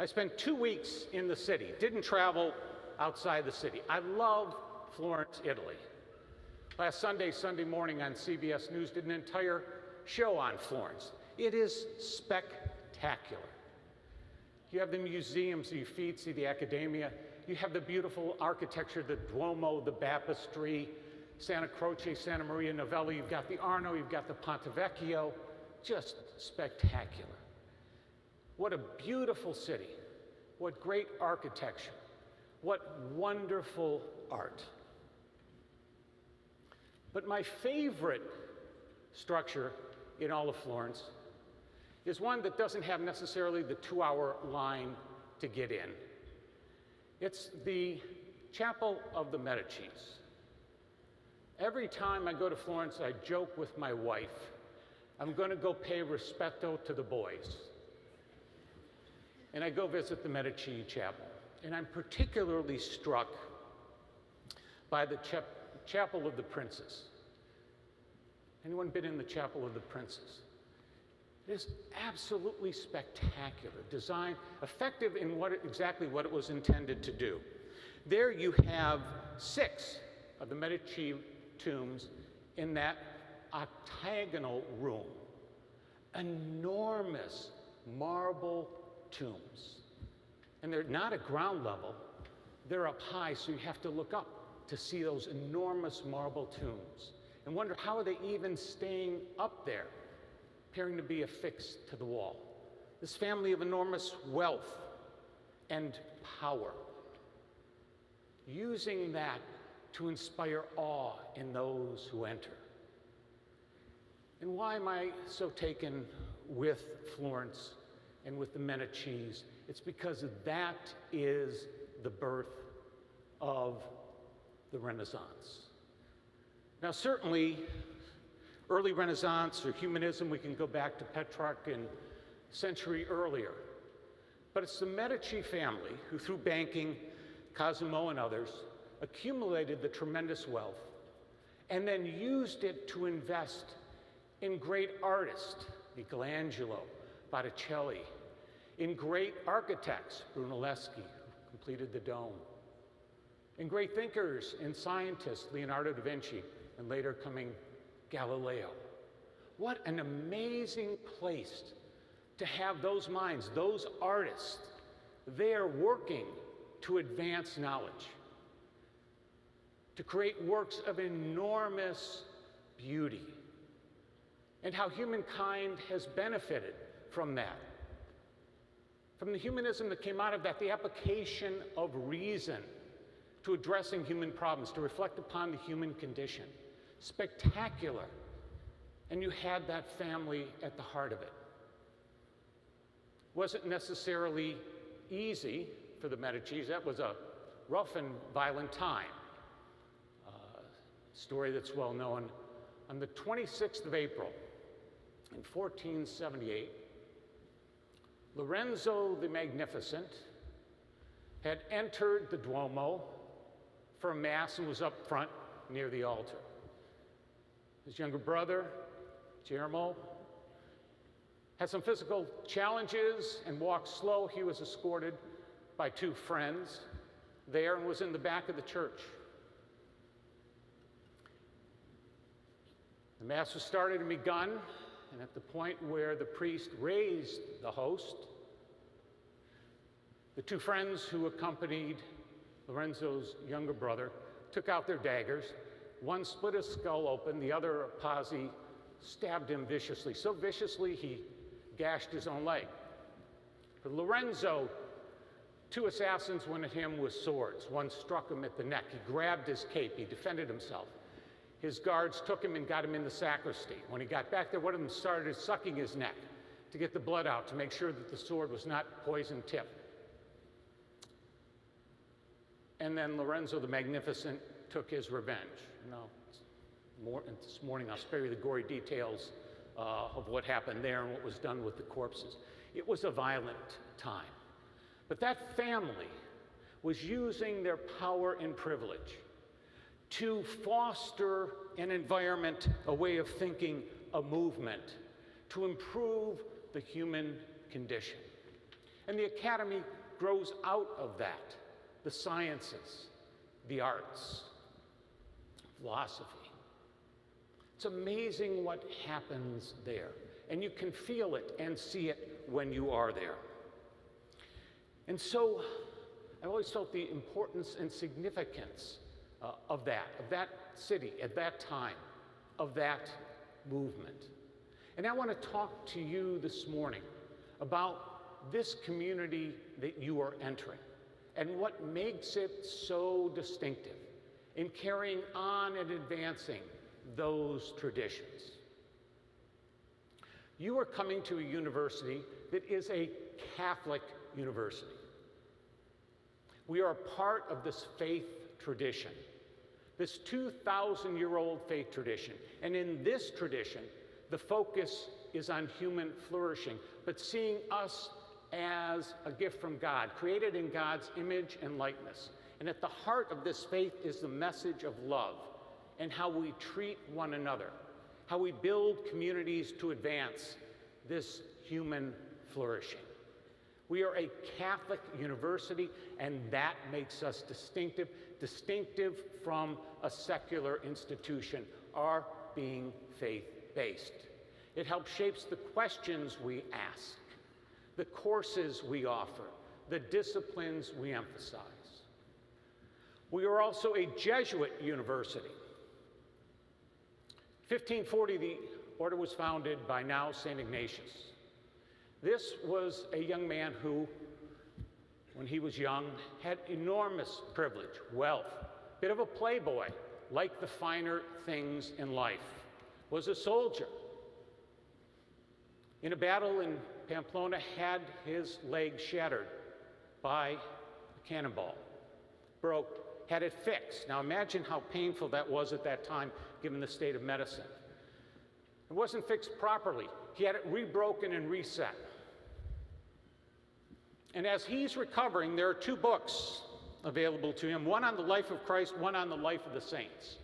I spent 2 weeks in the city, didn't travel outside the city. I love Florence, Italy. Last Sunday morning on CBS News, did an entire show on Florence. It is spectacular. You have the museums, the Uffizi, the Accademia. You have the beautiful architecture, the Duomo, the Baptistry, Santa Croce, Santa Maria Novella. You've got the Arno, you've got the Ponte Vecchio. Just spectacular. What a beautiful city. What great architecture. What wonderful art. But my favorite structure in all of Florence is one that doesn't have necessarily the 2-hour line to get in. It's the Chapel of the Medicis. Every time I go to Florence, I joke with my wife, I'm going to go pay rispetto to the boys. And I go visit the Medici Chapel. And I'm particularly struck by the Chapel of the Princes. Anyone been in the Chapel of the Princes? It is absolutely spectacular, designed, effective in exactly what it was intended to do. There you have 6 of the Medici tombs in that octagonal room. Enormous marble tombs. And they're not at ground level, they're up high, so you have to look up to see those enormous marble tombs and wonder how are they even staying up there, appearing to be affixed to the wall. This family of enormous wealth and power, using that to inspire awe in those who enter. And why am I so taken with Florence and with the Medicis? It's because that is the birth of the Renaissance. Now, certainly, early Renaissance or humanism, we can go back to Petrarch and a century earlier. But it's the Medici family who, through banking, Cosimo and others, accumulated the tremendous wealth and then used it to invest in great artists, Michelangelo, Botticelli, in great architects, Brunelleschi, who completed the dome, in great thinkers and scientists, Leonardo da Vinci, and later coming Galileo. What an amazing place to have those minds, those artists, there working to advance knowledge. to create works of enormous beauty, and how humankind has benefited from that. From the humanism that came out of that, the application of reason to addressing human problems, to reflect upon the human condition. Spectacular. And you had that family at the heart of it. Wasn't necessarily easy for the Medicis. That was a rough and violent time. Story that's well known. On the 26th of April in 1478, Lorenzo the Magnificent had entered the Duomo for a mass and was up front near the altar. His younger brother, Guillermo, had some physical challenges and walked slow. He was escorted by two friends there and was in the back of the church. The mass was started and begun, and at the point where the priest raised the host, the two friends who accompanied Lorenzo's younger brother took out their daggers. One split his skull open, the other, Pazzi, stabbed him viciously. So viciously, he gashed his own leg. For Lorenzo, two assassins went at him with swords. One struck him at the neck. He grabbed his cape. He defended himself. His guards took him and got him in the sacristy. When he got back there, one of them started sucking his neck to get the blood out, to make sure that the sword was not poison tipped. And then Lorenzo the Magnificent took his revenge. This morning I'll spare you the gory details of what happened there and what was done with the corpses. It was a violent time. But that family was using their power and privilege to foster an environment, a way of thinking, a movement, to improve the human condition. And the Academy grows out of that. The sciences, the arts, philosophy. It's amazing what happens there. And you can feel it and see it when you are there. And so I've always felt the importance and significance of that city at that time, of that movement. And I want to talk to you this morning about this community that you are entering and what makes it so distinctive in carrying on and advancing those traditions. You are coming to a university that is a Catholic university. We are a part of this faith tradition, this 2,000-year-old faith tradition. And in this tradition, the focus is on human flourishing, but seeing us as a gift from God, created in God's image and likeness. And at the heart of this faith is the message of love and how we treat one another, how we build communities to advance this human flourishing. We are a Catholic university, and that makes us distinctive from a secular institution, our being faith-based. It helps shapes the questions we ask, the courses we offer, the disciplines we emphasize. We are also a Jesuit university. 1540, the order was founded by now St. Ignatius. This was a young man who, when he was young, had enormous privilege, wealth, bit of a playboy, liked the finer things in life, was a soldier. In a battle in Pamplona, had his leg shattered by a cannonball, broke, had it fixed. Now imagine how painful that was at that time, given the state of medicine. It wasn't fixed properly. He had it rebroken and reset. And as he's recovering, there are two books available to him, one on the life of Christ, one on the life of the saints.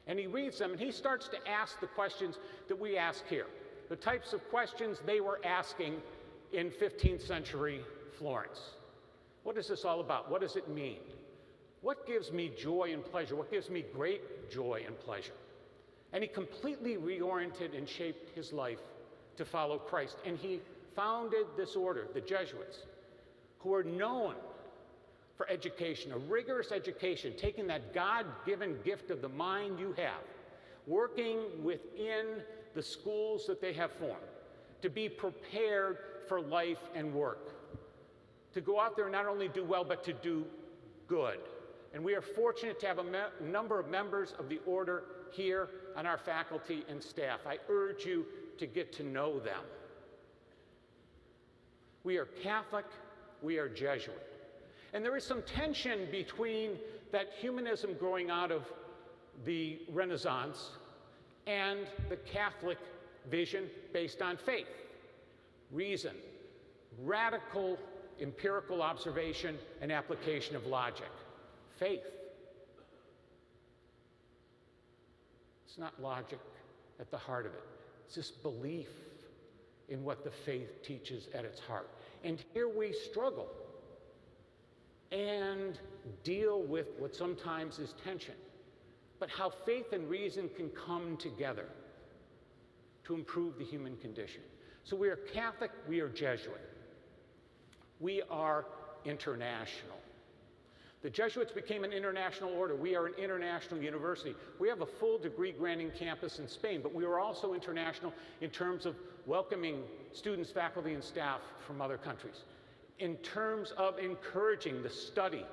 And he reads them, and he starts to ask the questions that we ask here, the types of questions they were asking in 15th century Florence. What is this all about? What does it mean? What gives me joy and pleasure? What gives me great joy and pleasure? And he completely reoriented and shaped his life to follow Christ. And he founded this order, the Jesuits, who are known for education, a rigorous education, taking that God-given gift of the mind you have, working within the schools that they have formed, to be prepared for life and work, to go out there and not only do well, but to do good. And we are fortunate to have a number of members of the order here on our faculty and staff. I urge you to get to know them. We are Catholic, we are Jesuit. And there is some tension between that humanism growing out of the Renaissance and the Catholic vision based on faith, reason, radical empirical observation and application of logic. Faith. It's not logic at the heart of it. It's this belief in what the faith teaches at its heart. And here we struggle and deal with what sometimes is tension, but how faith and reason can come together to improve the human condition. So we are Catholic, we are Jesuit. We are international. The Jesuits became an international order. We are an international university. We have a full degree granting campus in Spain, but we are also international in terms of welcoming students, faculty, and staff from other countries, in terms of encouraging the study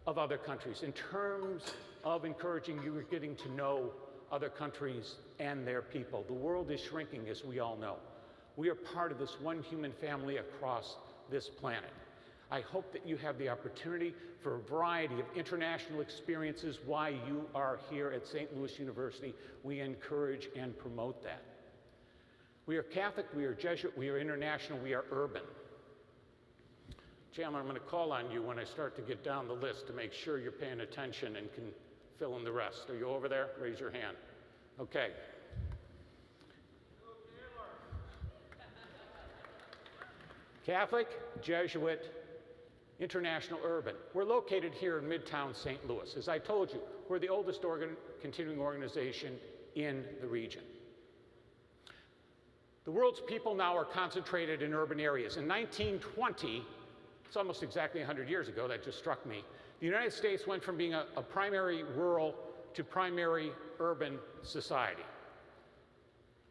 of other countries, in terms of encouraging you getting to know other countries and their people. The world is shrinking, as we all know. We are part of this one human family across this planet. I hope that you have the opportunity for a variety of international experiences while you are here at St. Louis University. We encourage and promote that. We are Catholic, we are Jesuit, we are international, we are urban. Chandler, I'm going to call on you when I start to get down the list to make sure you're paying attention and can fill in the rest. Are you over there? Raise your hand. Okay. Catholic, Jesuit, international, urban. We're located here in Midtown St. Louis. As I told you, we're the oldest continuing organization in the region. The world's people now are concentrated in urban areas. In 1920, it's almost exactly 100 years ago, that just struck me, the United States went from being a primary rural to primary urban society.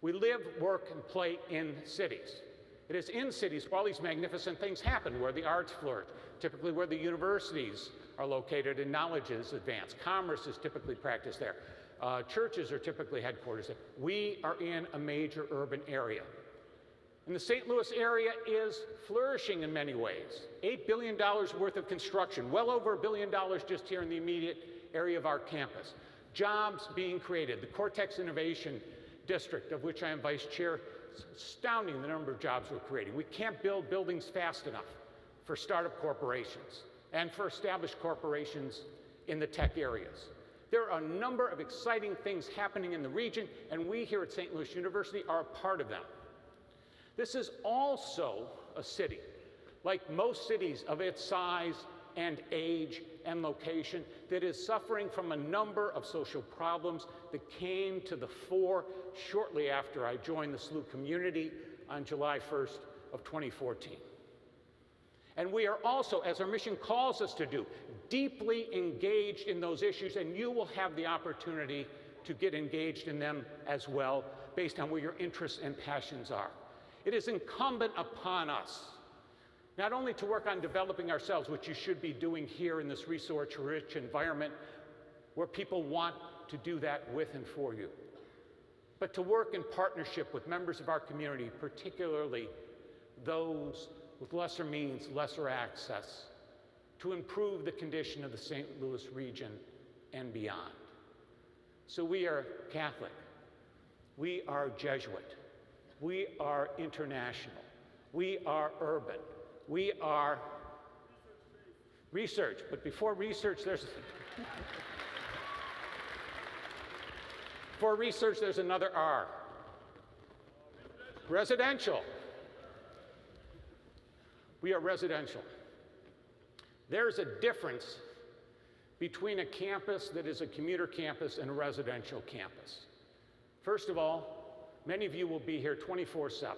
We live, work, and play in cities. It is in cities where all these magnificent things happen, where the arts flourish, typically where the universities are located and knowledge is advanced. Commerce is typically practiced there. Churches are typically headquarters there. We are in a major urban area. And the St. Louis area is flourishing in many ways. $8 billion worth of construction, well over $1 billion just here in the immediate area of our campus. Jobs being created. The Cortex Innovation District, of which I am vice chair, it's astounding the number of jobs we're creating. We can't build buildings fast enough for startup corporations and for established corporations in the tech areas. There are a number of exciting things happening in the region, and we here at St. Louis University are a part of them. This is also a city, like most cities of its size and age and location, that is suffering from a number of social problems that came to the fore shortly after I joined the SLU community on July 1st of 2014. And we are also, as our mission calls us to do, deeply engaged in those issues, and you will have the opportunity to get engaged in them as well, based on where your interests and passions are. It is incumbent upon us not only to work on developing ourselves, which you should be doing here in this resource-rich environment where people want to do that with and for you, but to work in partnership with members of our community, particularly those with lesser means, lesser access, to improve the condition of the St. Louis region and beyond. So we are Catholic, we are Jesuit, we are international, we are urban, we are research, but before research there's for research there's another R. Residential. We are residential. There's a difference between a campus that is a commuter campus and a residential campus. First of all, many of you will be here 24/7,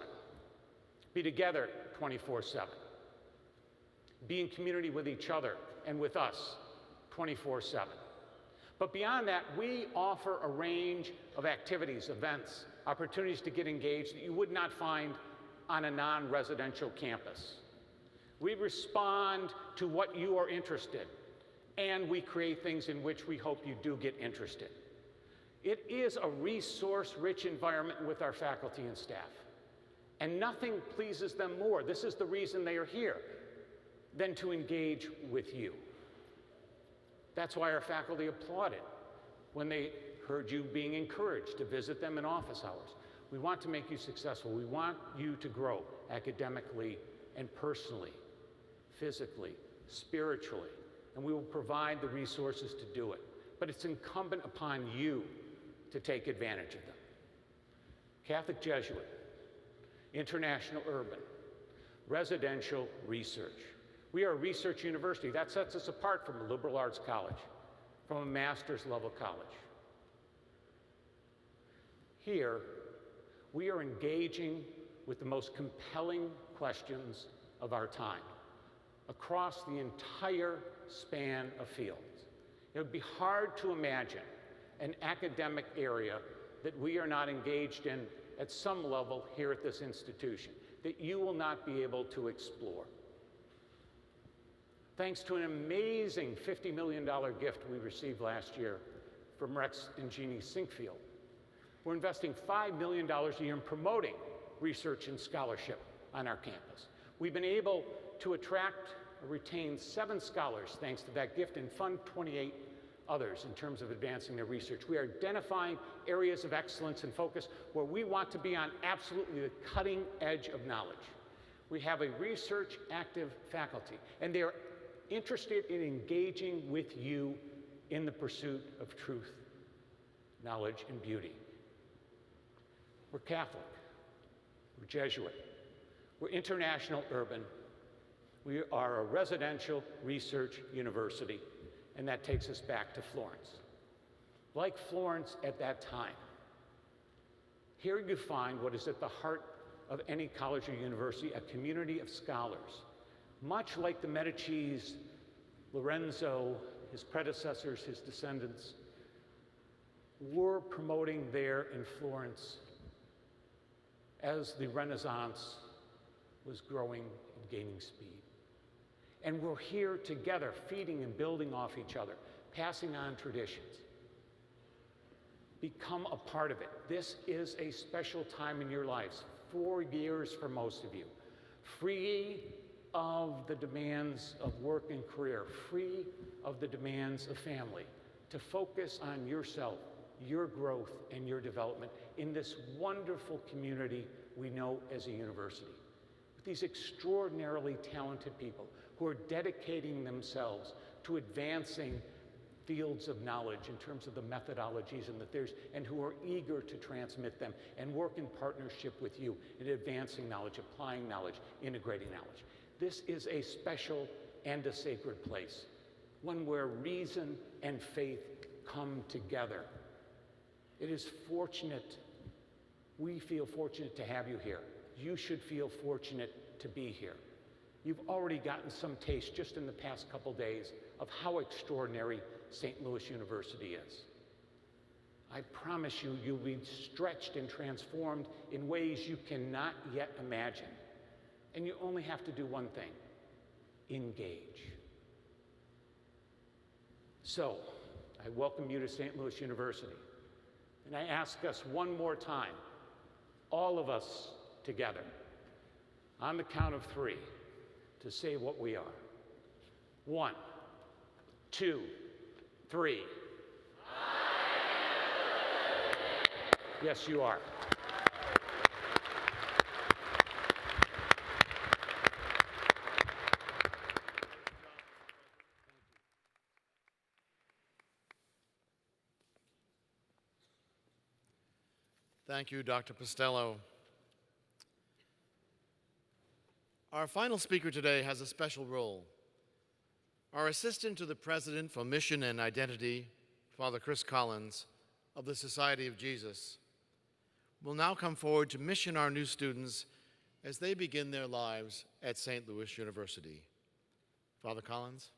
be together 24/7, be in community with each other and with us 24/7. But beyond that, we offer a range of activities, events, opportunities to get engaged that you would not find on a non-residential campus. We respond to what you are interested in, and we create things in which we hope you do get interested. It is a resource-rich environment with our faculty and staff, and nothing pleases them more, this is the reason they are here, than to engage with you. That's why our faculty applauded when they heard you being encouraged to visit them in office hours. We want to make you successful. We want you to grow academically and personally, physically, spiritually, and we will provide the resources to do it. But it's incumbent upon you to take advantage of them. Catholic Jesuit, International Urban, Residential Research. We are a research university. That sets us apart from a liberal arts college, from a master's level college. Here, we are engaging with the most compelling questions of our time across the entire span of fields. It would be hard to imagine an academic area that we are not engaged in at some level here at this institution, that you will not be able to explore. Thanks to an amazing $50 million gift we received last year from Rex and Jeannie Sinkfield, we're investing $5 million a year in promoting research and scholarship on our campus. We've been able to attract or retain 7 scholars thanks to that gift and fund 28 others in terms of advancing their research. We are identifying areas of excellence and focus where we want to be on absolutely the cutting edge of knowledge. We have a research active faculty, and they are interested in engaging with you in the pursuit of truth, knowledge, and beauty. We're Catholic, we're Jesuit, we're international urban, we are a residential research university, and that takes us back to Florence. Like Florence at that time, here you find what is at the heart of any college or university, a community of scholars. Much like the Medicis, Lorenzo, his predecessors, his descendants, were promoting there in Florence as the Renaissance was growing and gaining speed. And we're here together, feeding and building off each other, passing on traditions. Become a part of it. This is a special time in your lives, 4 years for most of you, free of the demands of work and career, free of the demands of family, to focus on yourself, your growth, and your development in this wonderful community we know as a university. With these extraordinarily talented people who are dedicating themselves to advancing fields of knowledge in terms of the methodologies and the theories, and who are eager to transmit them and work in partnership with you in advancing knowledge, applying knowledge, integrating knowledge. This is a special and a sacred place, one where reason and faith come together. It is fortunate, we feel fortunate to have you here. You should feel fortunate to be here. You've already gotten some taste just in the past couple days of how extraordinary St. Louis University is. I promise you, you'll be stretched and transformed in ways you cannot yet imagine. And you only have to do one thing: engage. So, I welcome you to St. Louis University. And I ask us one more time, all of us together, on the count of 3, to say what we are. 1, 2, 3. Yes, you are. Thank you, Dr. Postello. Our final speaker today has a special role. Our Assistant to the President for Mission and Identity, Father Chris Collins, of the Society of Jesus, will now come forward to mission our new students as they begin their lives at St. Louis University. Father Collins.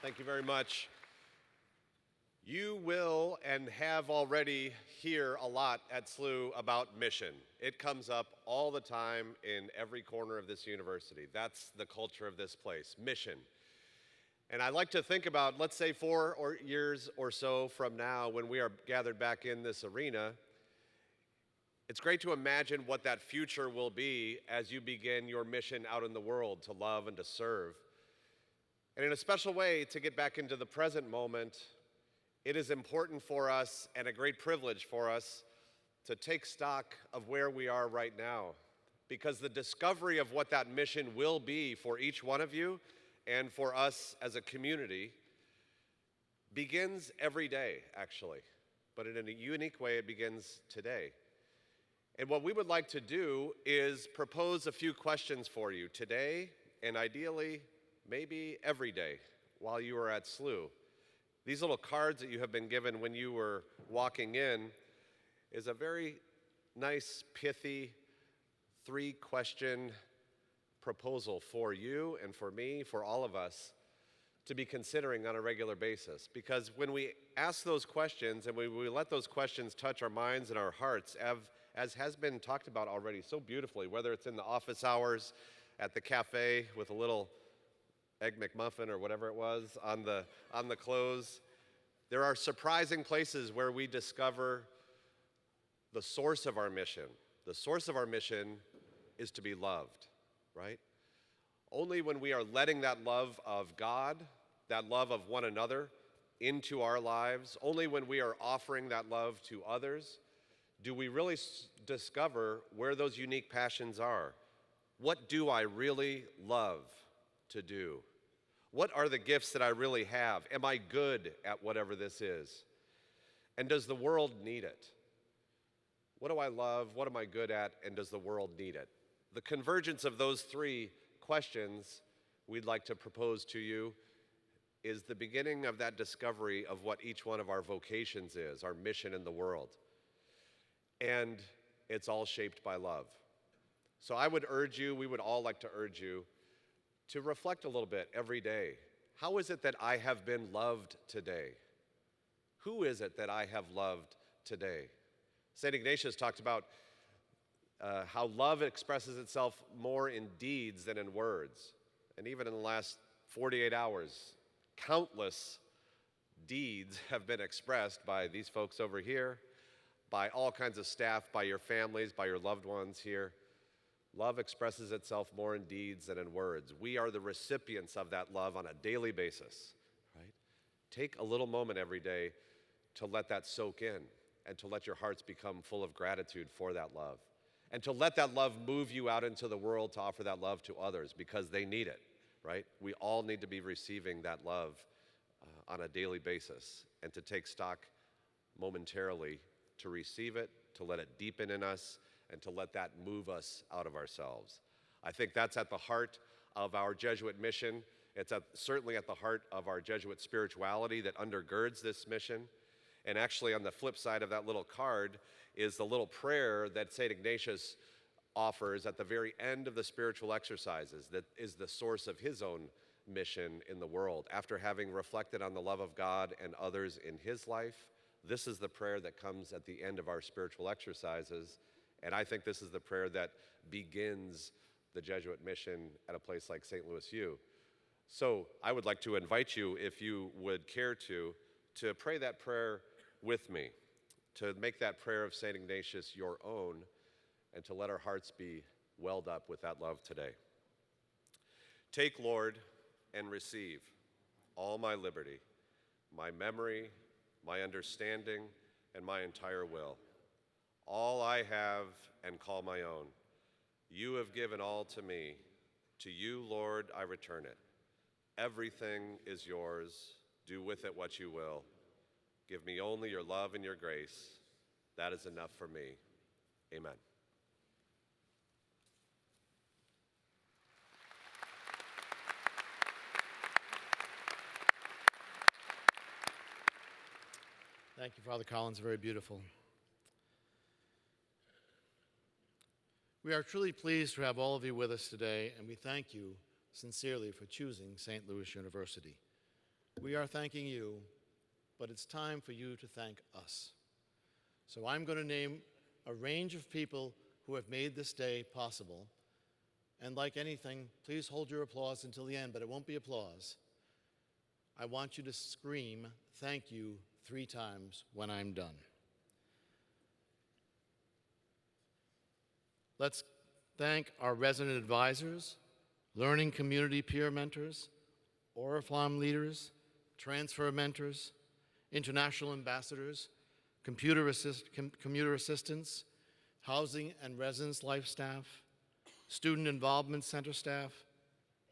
Thank you very much. You will and have already hear a lot at SLU about mission. It comes up all the time in every corner of this university. That's the culture of this place, mission. And I like to think about, let's say 4 years or so from now, when we are gathered back in this arena, it's great to imagine what that future will be as you begin your mission out in the world to love and to serve. And in a special way, to get back into the present moment, it is important for us and a great privilege for us to take stock of where we are right now, because the discovery of what that mission will be for each one of you and for us as a community begins every day, actually. But in a unique way, it begins today. And what we would like to do is propose a few questions for you today, and ideally, maybe every day while you are at SLU. These little cards that you have been given when you were walking in is a very nice, pithy, 3-question proposal for you and for me, for all of us, to be considering on a regular basis. Because when we ask those questions and we let those questions touch our minds and our hearts, as has been talked about already so beautifully, whether it's in the office hours, at the cafe with a little Egg McMuffin or whatever it was on the clothes. There are surprising places where we discover the source of our mission. The source of our mission is to be loved, right? Only when we are letting that love of God, that love of one another into our lives, only when we are offering that love to others, do we really discover where those unique passions are. What do I really love to do? What are the gifts that I really have? Am I good at whatever this is? And does the world need it? What do I love? What am I good at? And does the world need it? The convergence of those 3 questions we'd like to propose to you is the beginning of that discovery of what each one of our vocations is, our mission in the world. And it's all shaped by love. So I would urge you, we would all like to urge you, to reflect a little bit every day. How is it that I have been loved today? Who is it that I have loved today? St. Ignatius talked about how love expresses itself more in deeds than in words. And even in the last 48 hours, countless deeds have been expressed by these folks over here, by all kinds of staff, by your families, by your loved ones here. Love expresses itself more in deeds than in words. We are the recipients of that love on a daily basis, right? Take a little moment every day to let that soak in and to let your hearts become full of gratitude for that love. And to let that love move you out into the world to offer that love to others because they need it, right? We all need to be receiving that love on a daily basis and to take stock momentarily to receive it, to let it deepen in us, and to let that move us out of ourselves. I think that's at the heart of our Jesuit mission. It's certainly at the heart of our Jesuit spirituality that undergirds this mission. And actually on the flip side of that little card is the little prayer that St. Ignatius offers at the very end of the spiritual exercises that is the source of his own mission in the world. After having reflected on the love of God and others in his life, this is the prayer that comes at the end of our spiritual exercises. And I think this is the prayer that begins the Jesuit mission at a place like St. Louis U. So I would like to invite you, if you would care to pray that prayer with me, to make that prayer of St. Ignatius your own, and to let our hearts be welled up with that love today. Take, Lord, and receive all my liberty, my memory, my understanding, and my entire will. All I have and call my own. You have given all to me. To you, Lord, I return it. Everything is yours. Do with it what you will. Give me only your love and your grace. That is enough for me. Amen. Thank you, Father Collins. Very beautiful. We are truly pleased to have all of you with us today, and we thank you sincerely for choosing St. Louis University. We are thanking you, but it's time for you to thank us. So I'm going to name a range of people who have made this day possible. And like anything, please hold your applause until the end, but it won't be applause. I want you to scream, "Thank you," 3 times when I'm done. Let's thank our resident advisors, learning community peer mentors, Oriflamme leaders, transfer mentors, international ambassadors, commuter assistants, housing and residence life staff, student involvement center staff,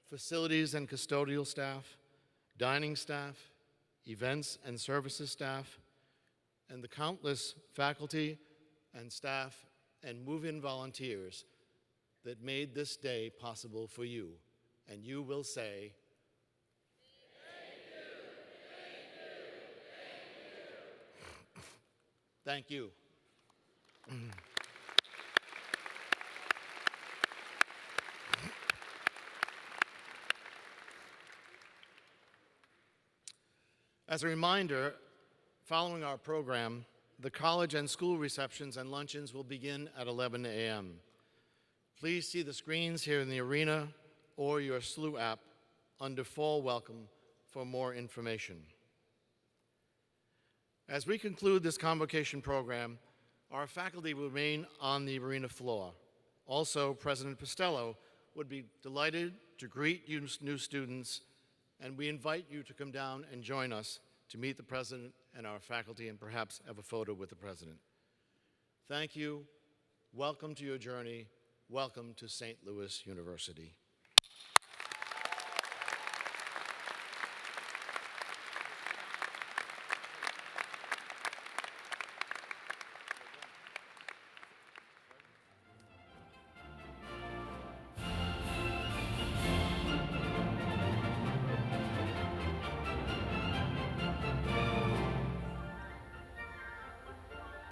facilities and custodial staff, dining staff, events and services staff, and the countless faculty and staff and move-in volunteers that made this day possible for you. And you will say, thank you. As a reminder, following our program, the college and school receptions and luncheons will begin at 11 a.m. Please see the screens here in the arena or your SLU app under Fall Welcome for more information. As we conclude this convocation program, our faculty will remain on the arena floor. Also, President Costello would be delighted to greet you new students, and we invite you to come down and join us to meet the President and our faculty and perhaps have a photo with the President. Thank you. Welcome to your journey. Welcome to St. Louis University.